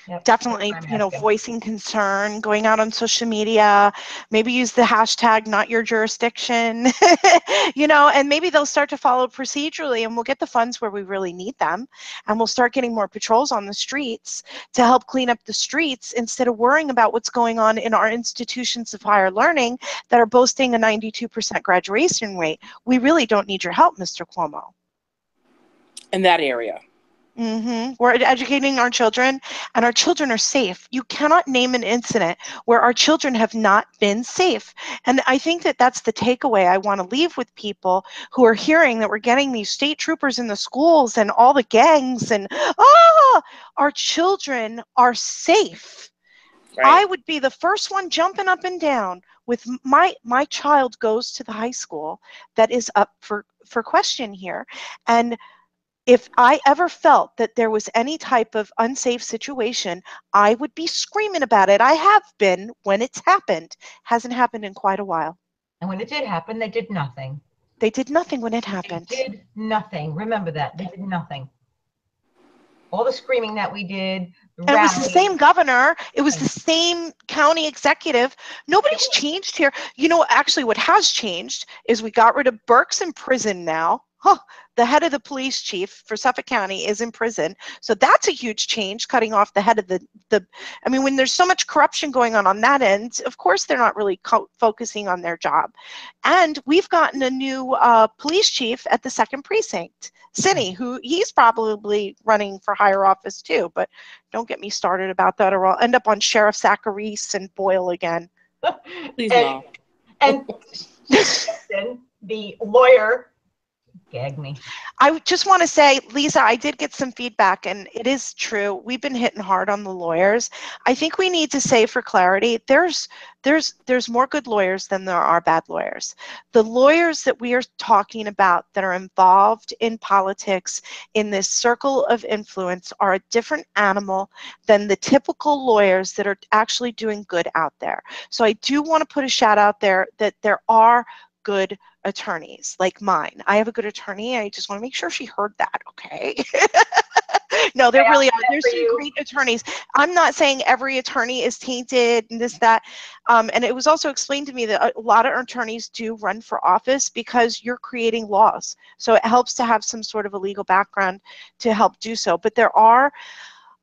Yep. Definitely, I'm asking. voicing concern, going out on social media, maybe use the hashtag not your jurisdiction, and maybe they'll start to follow procedurally and we'll get the funds where we really need them. And we'll start getting more patrols on the streets to help clean up the streets instead of worrying about what's going on in our institutions of higher learning that are boasting a 92% graduation rate. We really don't need your help, Mr. Cuomo. In that area. We're educating our children, and our children are safe. You cannot name an incident where our children have not been safe. And I think that that's the takeaway I want to leave with people who are hearing that we're getting these state troopers in the schools and all the gangs, and our children are safe. Right. I would be the first one jumping up and down with my child goes to the high school that is up for question here. And if I ever felt that there was any type of unsafe situation, I would be screaming about it. I have been when it's happened. Hasn't happened in quite a while. And when it did happen, they did nothing. They did nothing when it They happened. did nothing. Remember that. They did nothing. All the screaming that we did, the And it was the rallies. same governor. It was the same county executive. Nobody's changed here. Actually, what has changed is we got rid of Burke's in prison now. The head of the police chief for Suffolk County is in prison. So that's a huge change, cutting off the head of when there's so much corruption going on that end, of course they're not really focusing on their job. And we've gotten a new police chief at the 2nd Precinct, Cinny, who he's probably running for higher office too, but don't get me started about that or I'll end up on Sheriff Zacharias and Boyle again. Please no. And the lawyer, gag me. I just want to say, Lisa, I did get some feedback, and it is true. We've been hitting hard on the lawyers. I think we need to say, for clarity, there's more good lawyers than there are bad lawyers. The lawyers that we are talking about that are involved in politics in this circle of influence are a different animal than the typical lawyers that are actually doing good out there. So I do want to put a shout out there that there are good attorneys like mine. I have a good attorney. I just want to make sure she heard that, okay? No, there really are. There's some great attorneys. I'm not saying every attorney is tainted and this, that. And it was also explained to me that a lot of attorneys do run for office because you're creating laws. So it helps to have some sort of a legal background to help do so. But there are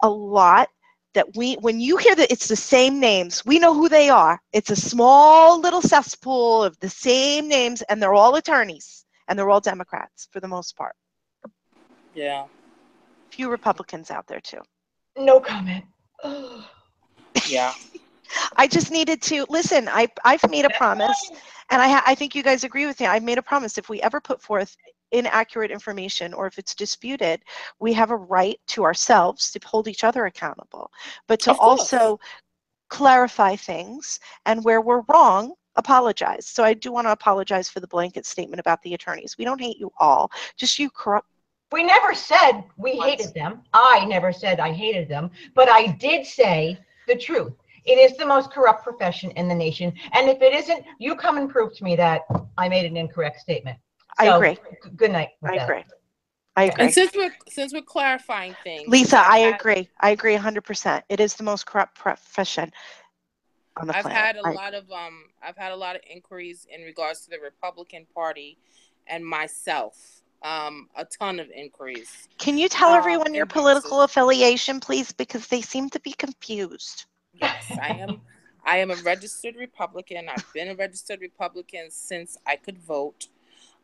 a lot that when you hear that it's the same names, we know who they are. It's a small little cesspool of the same names, and they're all attorneys, and they're all Democrats for the most part. Yeah. Few Republicans out there too. No comment. Yeah. I just needed to listen. I've made a promise, and I think you guys agree with me. I've made a promise. If we ever put forth inaccurate information or if it's disputed, we have a right to ourselves to hold each other accountable, but to also clarify things, and where we're wrong, apologize. So I do want to apologize for the blanket statement about the attorneys. We don't hate you all, just you corrupt. We never said we hated them. I never said I hated them, but I did say the truth. It is the most corrupt profession in the nation. And if it isn't, you come and prove to me that I made an incorrect statement. So, I agree. Good night. I agree. I agree. And since we're clarifying things, Lisa, I agree. I agree 100%. It is the most corrupt profession on the planet. I've had a lot of inquiries in regards to the Republican Party and myself. A ton of inquiries. Can you tell everyone your political affiliation, please, because they seem to be confused? Yes, I am. I am a registered Republican. I've been a registered Republican since I could vote.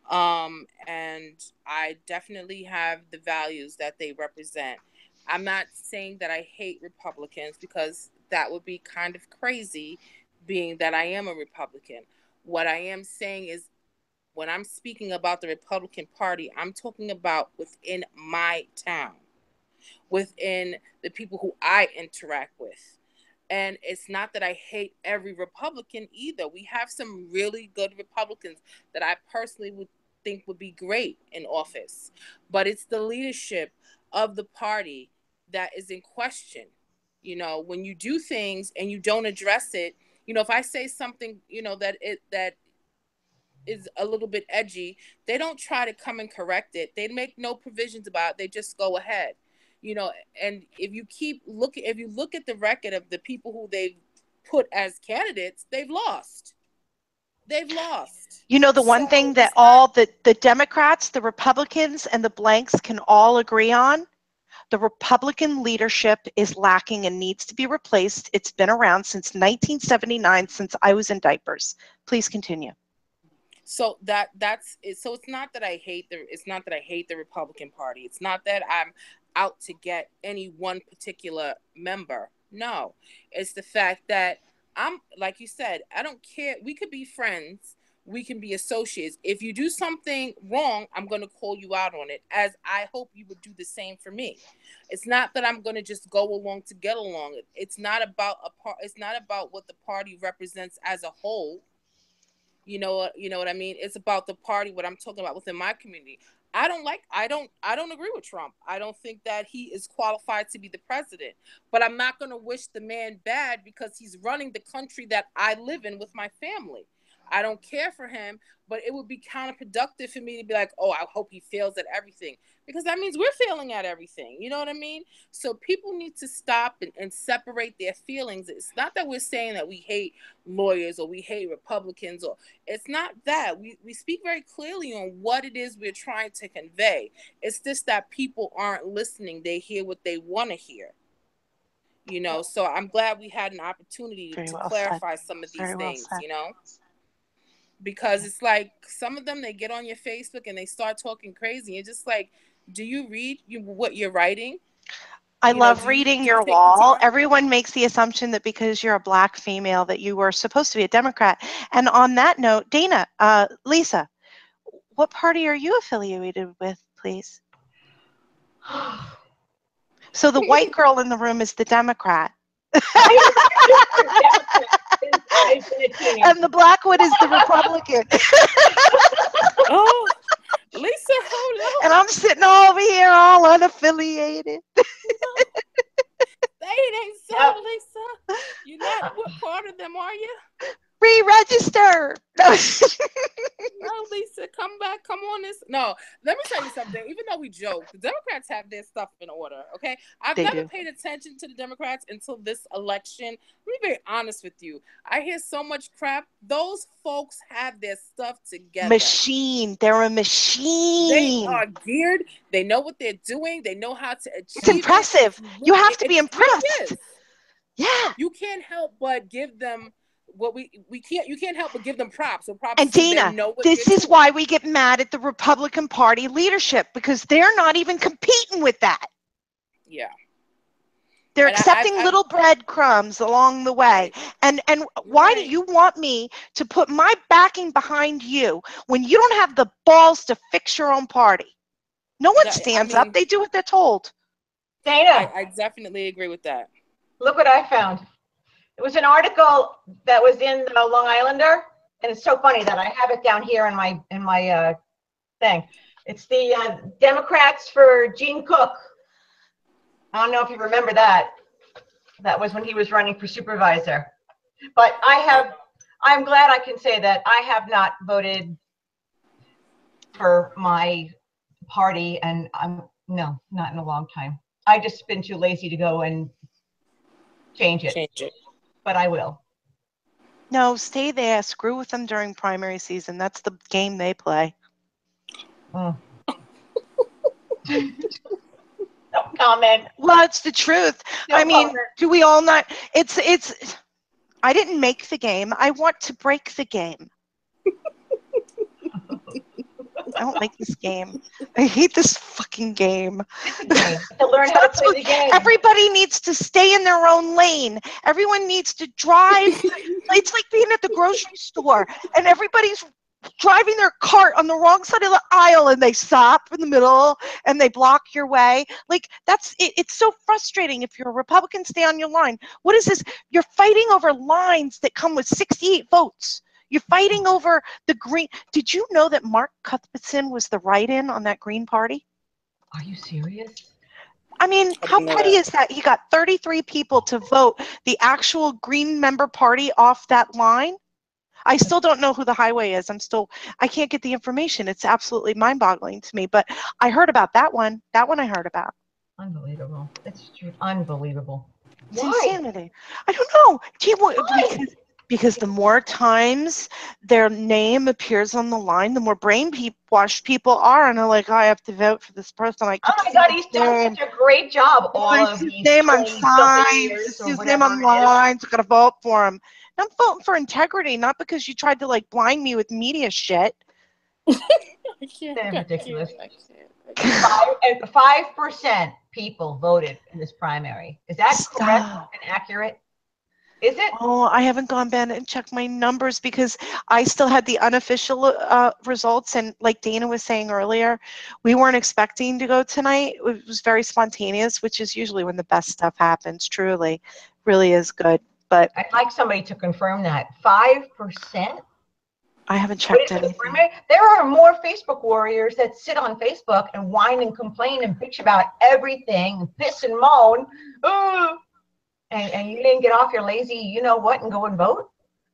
And I definitely have the values that they represent. I'm not saying that I hate Republicans because that would be kind of crazy, being that I am a Republican. What I am saying is, when I'm speaking about the Republican Party, I'm talking about within my town, within the people who I interact with. And it's not that I hate every Republican either. We have some really good Republicans that I personally would think would be great in office. But it's the leadership of the party that is in question. When you do things and you don't address it, if I say something, that is a little bit edgy, they don't try to come and correct it. They make no provisions about it. They just go ahead. you know, and if you look at the record of the people who they've put as candidates, they've lost. They've lost. You know, the one thing that all the Democrats, the Republicans, and the blanks can all agree on, the Republican leadership is lacking and needs to be replaced. It's been around since 1979, since I was in diapers. Please continue. So that's it. So it's not that I hate the Republican Party. It's not that I'm out to get any one particular member. No, it's the fact that I'm, like you said, I don't care. We could be friends. We can be associates. If you do something wrong, I'm going to call you out on it, as I hope you would do the same for me. It's not that I'm going to just go along to get along. It's not about it's not about what the party represents as a whole. You know what I mean? It's about the party, what I'm talking about within my community. I don't agree with Trump. I don't think that he is qualified to be the president. But I'm not going to wish the man bad because he's running the country that I live in with my family. I don't care for him, but it would be counterproductive for me to be like, oh, I hope he fails at everything, because that means we're failing at everything. You know what I mean? So people need to stop and separate their feelings. It's not that we're saying that we hate lawyers or we hate Republicans, or it's not that. We speak very clearly on what it is we're trying to convey. It's just that people aren't listening. They hear what they want to hear. You know, so I'm glad we had an opportunity to clarify some of these things, you know? Because it's like some of them, they get on your Facebook and they start talking crazy. You're just like, do you read what you're writing? I love reading your wall. Everyone makes the assumption that because you're a Black female that you were supposed to be a Democrat. And on that note, Dana, Lisa, what party are you affiliated with, please? So the white girl in the room is the Democrat. And the black one is the Republican. Oh, Lisa, hold on. And I'm sitting over here all unaffiliated. That ain't so, Lisa. You're not, what part of them are you? Re-register. No, Lisa, come back. Come on this. No, let me tell you something. Even though we joke, the Democrats have their stuff in order, okay? I've never paid attention to the Democrats until this election. Let me be very honest with you. I hear so much crap. Those folks have their stuff together. Machine. They're a machine. They are geared. They know what they're doing. They know how to achieve. It's impressive. You have to be impressed. Yeah. You can't help but give them what you can't help but give them props. So props. And Dana, this is why we get mad at the Republican Party leadership, because they're not even competing with that. Yeah. They're accepting little breadcrumbs along the way. And why do you want me to put my backing behind you when you don't have the balls to fix your own party? No one stands up. They do what they're told. Dana. I definitely agree with that. Look what I found. It was an article that was in the Long Islander, and it's so funny that I have it down here in my thing. It's the Democrats for Gene Cook. I don't know if you remember that. That was when he was running for supervisor. But I'm glad I can say that I have not voted for my party, and no, not in a long time. I just been too lazy to go and change it. But I will. No, stay there. Screw with them during primary season. That's the game they play. Oh. No comment. Well, it's the truth. I mean, do we all not? It's. I didn't make the game. I want to break the game. I don't like this game. I hate this fucking game. To learn how to play the game. Everybody needs to stay in their own lane. Everyone needs to drive. It's like being at the grocery store and everybody's driving their cart on the wrong side of the aisle and they stop in the middle and they block your way. Like, that's it. It's so frustrating. If you're a Republican, stay on your line. What is this? You're fighting over lines that come with 68 votes. You're fighting over the Green. Did you know that Mark Cuthbertson was the write-in on that Green Party? Are you serious? I mean, how petty is that? He got 33 people to vote the actual Green member party off that line. I still don't know who the highway is. I can't get the information. It's absolutely mind-boggling to me. But I heard about that one. That one I heard about. Unbelievable. It's unbelievable. It's Why? insanity. I don't know. Gee, Why? because the more times their name appears on the line, the more washed people are, and they're like, oh, I have to vote for this person. I Oh keep my seeing God, his he's done name. such a great job Oh, all I of see his these name on 20 something signs. I years see or his name whatever on it is. lines. I gotta vote for him. And I'm voting for integrity, not because you tried to like blind me with media shit. I can't. They're I ridiculous. can't. I can't. I can't. 5% people voted in this primary. Is that correct Stop. and accurate? Is it? Oh, I haven't gone back and checked my numbers because I still had the unofficial results. And like Dana was saying earlier, we weren't expecting to go tonight. It was very spontaneous, which is usually when the best stuff happens, truly. Really is good. But I'd like somebody to confirm that. 5%? I haven't Voted checked for the anything. primary? There are more Facebook warriors that sit on Facebook and whine and complain and bitch about everything, and piss and moan. Oh, and you didn't get off your lazy you know what and go and vote?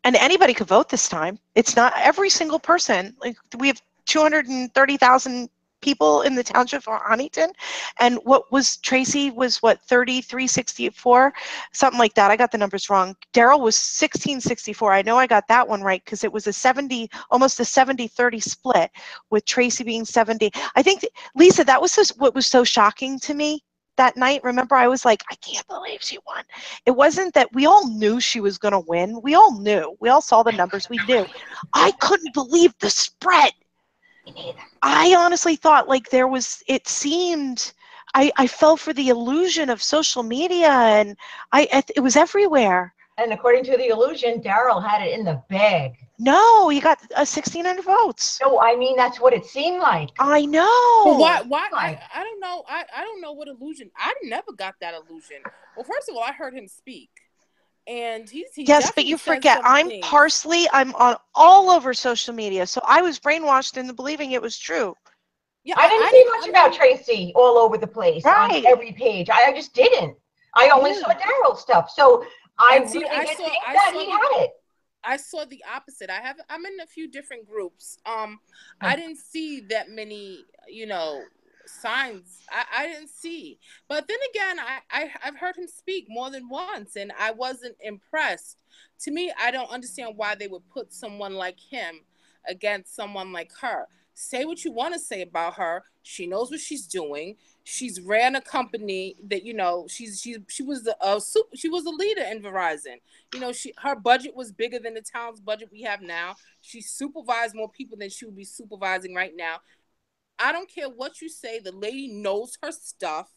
And anybody could vote this time. It's not every single person. Like we have 230,000 people in the township of Huntington, and what was Tracy was what 3364, something like that. I got the numbers wrong. Daryl was 1664. I know I got that one right because it was a 70, almost a 70-30 split with Tracy being 70. I think Lisa, that was just what was so shocking to me that night. Remember, I was like, I can't believe she won. It wasn't that we all knew she was going to win. We all knew. We all saw the numbers. We knew. I couldn't believe the spread. I honestly thought like it seemed, I fell for the illusion of social media and it was everywhere. And according to the illusion, Daryl had it in the bag. No, he got 1,600 votes. No, I mean, that's what it seemed like. I know. But why? Like, I don't know. I don't know what illusion. I never got that illusion. Well, first of all, I heard him speak, and he yes, but definitely you said forget, some things. I'm on all over social media, so I was brainwashed into believing it was true. Yeah, I didn't I see didn't. much I about mean, Tracy all over the place on Right. every page. I just didn't. I only saw yeah. Daryl stuff. So I And see, really did think I that saw he the had it. I saw the opposite. I'm in a few different groups. Huh. I didn't see that many, signs. I didn't see. But then again, I've heard him speak more than once and I wasn't impressed. To me, I don't understand why they would put someone like him against someone like her. Say what you want to say about her. She knows what she's doing. She's ran a company that she was she was a leader in Verizon. Her budget was bigger than the town's budget we have now. She supervised more people than she would be supervising right now. I don't care what you say, the lady knows her stuff.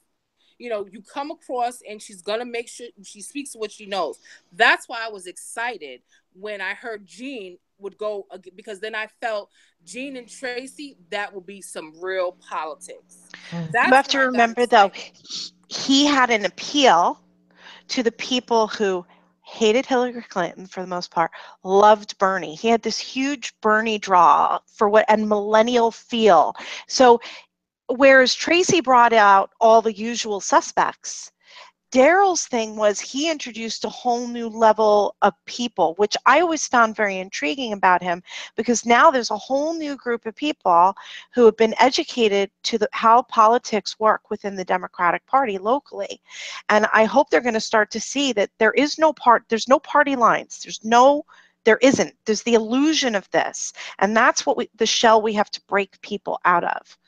You come across and she's gonna make sure she speaks what she knows. That's why I was excited when I heard Jean would go, because then I felt Jean and Tracy, that will be some real politics. You That's have when to I got remember, though, excited. he had an appeal to the people who hated Hillary Clinton for the most part, loved Bernie. He had this huge Bernie draw and millennial feel. So whereas Tracy brought out all the usual suspects, Daryl's thing was he introduced a whole new level of people, which I always found very intriguing about him, because now there's a whole new group of people who have been educated to how politics work within the Democratic Party locally. And I hope they're going to start to see that there's no party lines. There isn't. There's the illusion of this. And that's the shell we have to break people out of.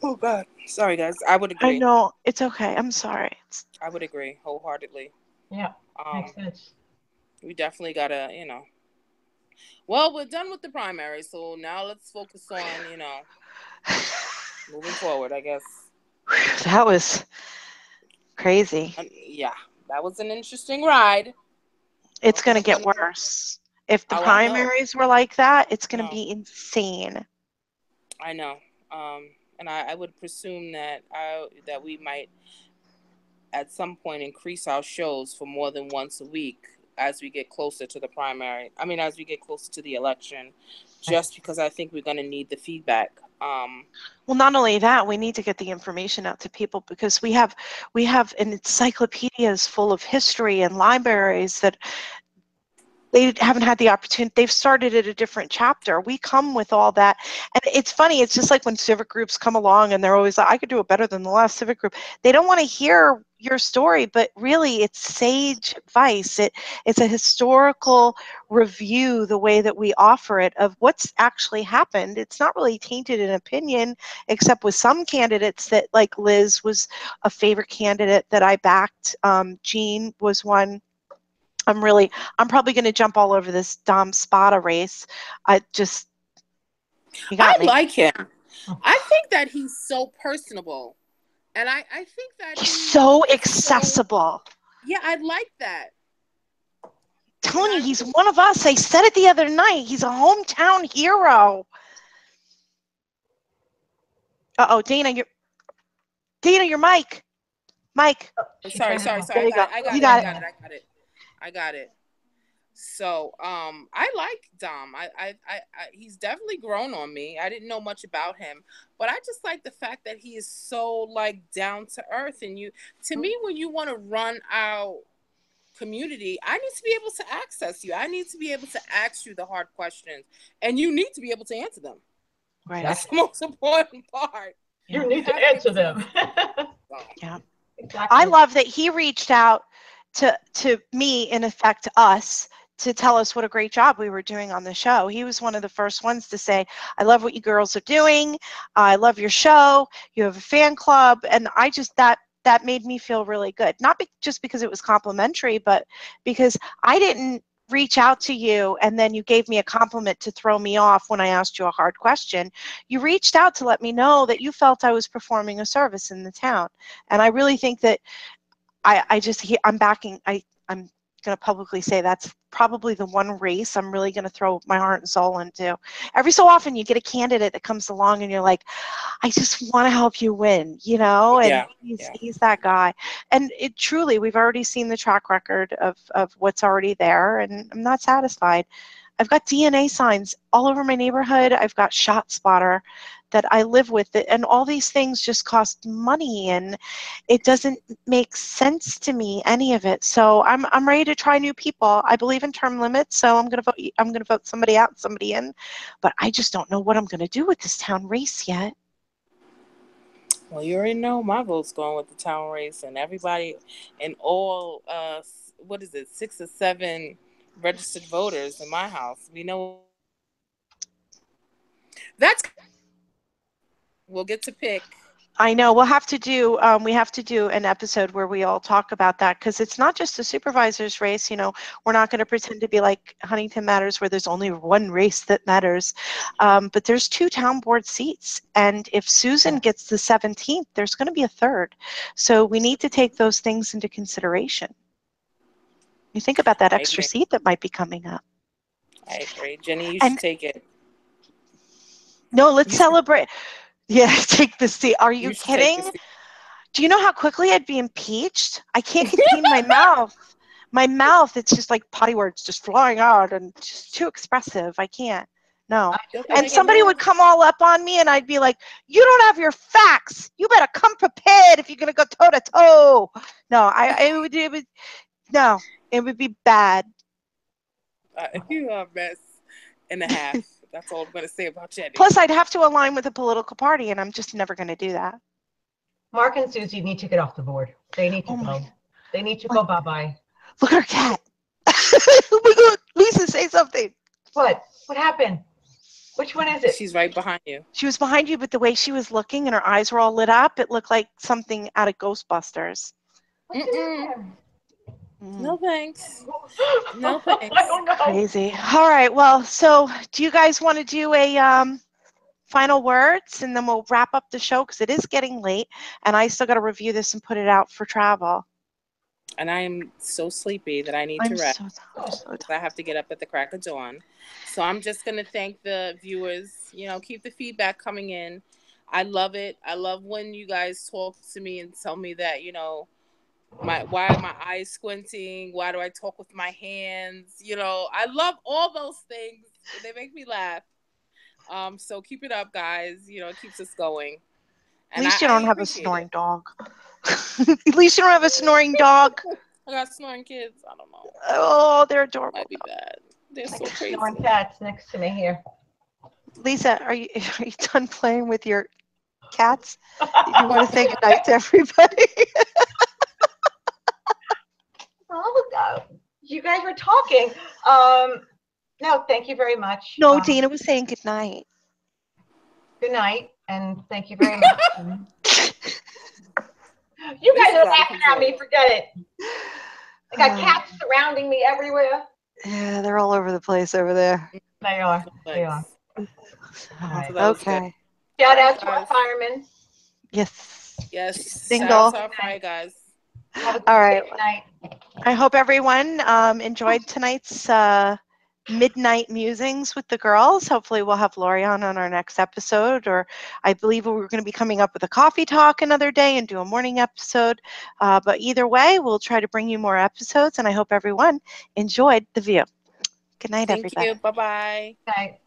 Oh God, sorry guys. I would I agree. know, it's okay. I'm sorry. I would agree wholeheartedly. Yeah, makes sense. We definitely gotta, Well, we're done with the primary, so now let's focus on, moving forward, I guess. That was crazy. Yeah, that was an interesting ride. It's going to get worse. If the Oh, I know. primaries were like that, it's going to No, be insane. I know. And I would presume that we might at some point increase our shows for more than once a week as we get closer to the primary. I mean, as we get closer to the election, just because I think we're going to need the feedback. Well, not only that, we need to get the information out to people, because we have encyclopedias full of history and libraries that they haven't had the opportunity. They've started at a different chapter. We come with all that. And it's funny. It's just like when civic groups come along and they're always like, I could do it better than the last civic group. They don't want to hear your story, but really it's sage advice. It's a historical review, the way that we offer it, of what's actually happened. It's not really tainted in opinion, except with some candidates that, like Liz was a favorite candidate that I backed. Jean was one. I'm probably going to jump all over this Dom Spada race. You I got me. like him. I think that he's so personable. And I think that He's so accessible. Yeah, I like that. Telling you, he's one of us. I said it the other night. He's a hometown hero. Uh-oh, Dana, your mic. Mike. Sorry. There you go. I got it. So, I like Dom. He's definitely grown on me. I didn't know much about him, but I just like the fact that he is so like down to earth. And to me, when you want to run our community, I need to be able to access you. I need to be able to ask you the hard questions, and you need to be able to answer them. Right. That's the most important part. You need to answer them. Yeah. Exactly. I love that he reached out to me, in effect, us, to tell us what a great job we were doing on the show. He was one of the first ones to say, I love what you girls are doing. I love your show. You have a fan club. And I just, that made me feel really good. Not just because it was complimentary, but because I didn't reach out to you and then you gave me a compliment to throw me off when I asked you a hard question. You reached out to let me know that you felt I was performing a service in the town. And I really think that I'm backing, I'm going to publicly say that's probably the one race I'm really going to throw my heart and soul into. Every so often you get a candidate that comes along and you're like, I just want to help you win, and he's that guy. And it truly, we've already seen the track record of what's already there, and I'm not satisfied. I've got DNA signs all over my neighborhood. I've got Shot Spotter that I live with, and all these things just cost money, and it doesn't make sense to me, any of it. So I'm ready to try new people. I believe in term limits, so I'm gonna vote somebody out, somebody in, but I just don't know what I'm gonna do with this town race yet. Well, you already know my vote's going with the town race, and everybody, and all 6 or 7 registered voters in my house. We know that's. We'll get to pick. I know we have to do an episode where we all talk about that, because it's not just a supervisor's race. We're not going to pretend to be like Huntington Matters where there's only one race that matters, but there's 2 town board seats, and if Susan gets the 17th, there's going to be a 3rd. So we need to take those things into consideration. You think about that extra seat that might be coming up. I agree, Jenny. You should take it. No, let's celebrate. Yeah, take the seat. Are you kidding? Do you know how quickly I'd be impeached? I can't contain my mouth. My mouth, it's just like potty words just flying out, and just too expressive. I can't. No. And somebody would come all up on me, and I'd be like, you don't have your facts. You better come prepared if you're going to go toe to toe. No, it would be bad. You are a mess and a half. That's all I'm going to say about Jenny. Plus, I'd have to align with a political party, and I'm just never going to do that. Mark and Susie need to get off the board. They need to go. They need to go bye-bye. Look at our cat. Oh my God. Lisa, say something. What? What happened? Which one is it? She's right behind you. She was behind you, but the way she was looking and her eyes were all lit up, it looked like something out of Ghostbusters. No thanks. No thanks. I don't know. Crazy. All right. Well, so do you guys want to do a final words, and then we'll wrap up the show, because it is getting late, and I still got to review this and put it out for travel. And I am so sleepy that I need to rest. I have to get up at the crack of dawn. So I'm just going to thank the viewers. Keep the feedback coming in. I love it. I love when you guys talk to me and tell me that, why are my eyes squinting? Why do I talk with my hands? I love all those things. They make me laugh. So keep it up, guys. It keeps us going. And at least you don't have a snoring dog. At least you don't have a snoring dog. I got snoring kids. I don't know. Oh, they're adorable. Might be bad. They're I so got crazy. snoring cats next to me here. Lisa, are you done playing with your cats? Did you want to say goodnight to everybody? Oh, you guys were talking. No, thank you very much. No, Dana was saying goodnight. Good night, and thank you very much. You guys Lisa's are out of laughing at me. control. Forget it. I got cats surrounding me everywhere. Yeah, they're all over the place over there. They are. They are. Nice. All right. So that was good. Okay. Shout All right, out to our guys. firemen. Yes. Yes. Single. Shout out to our fire guys. Have a good All right. night. I hope everyone enjoyed tonight's midnight musings with the girls. Hopefully we'll have Lori on our next episode, or I believe we're going to be coming up with a coffee talk another day and do a morning episode. But either way, we'll try to bring you more episodes, and I hope everyone enjoyed The View. Good night, Thank everybody. you. Bye-bye. Night.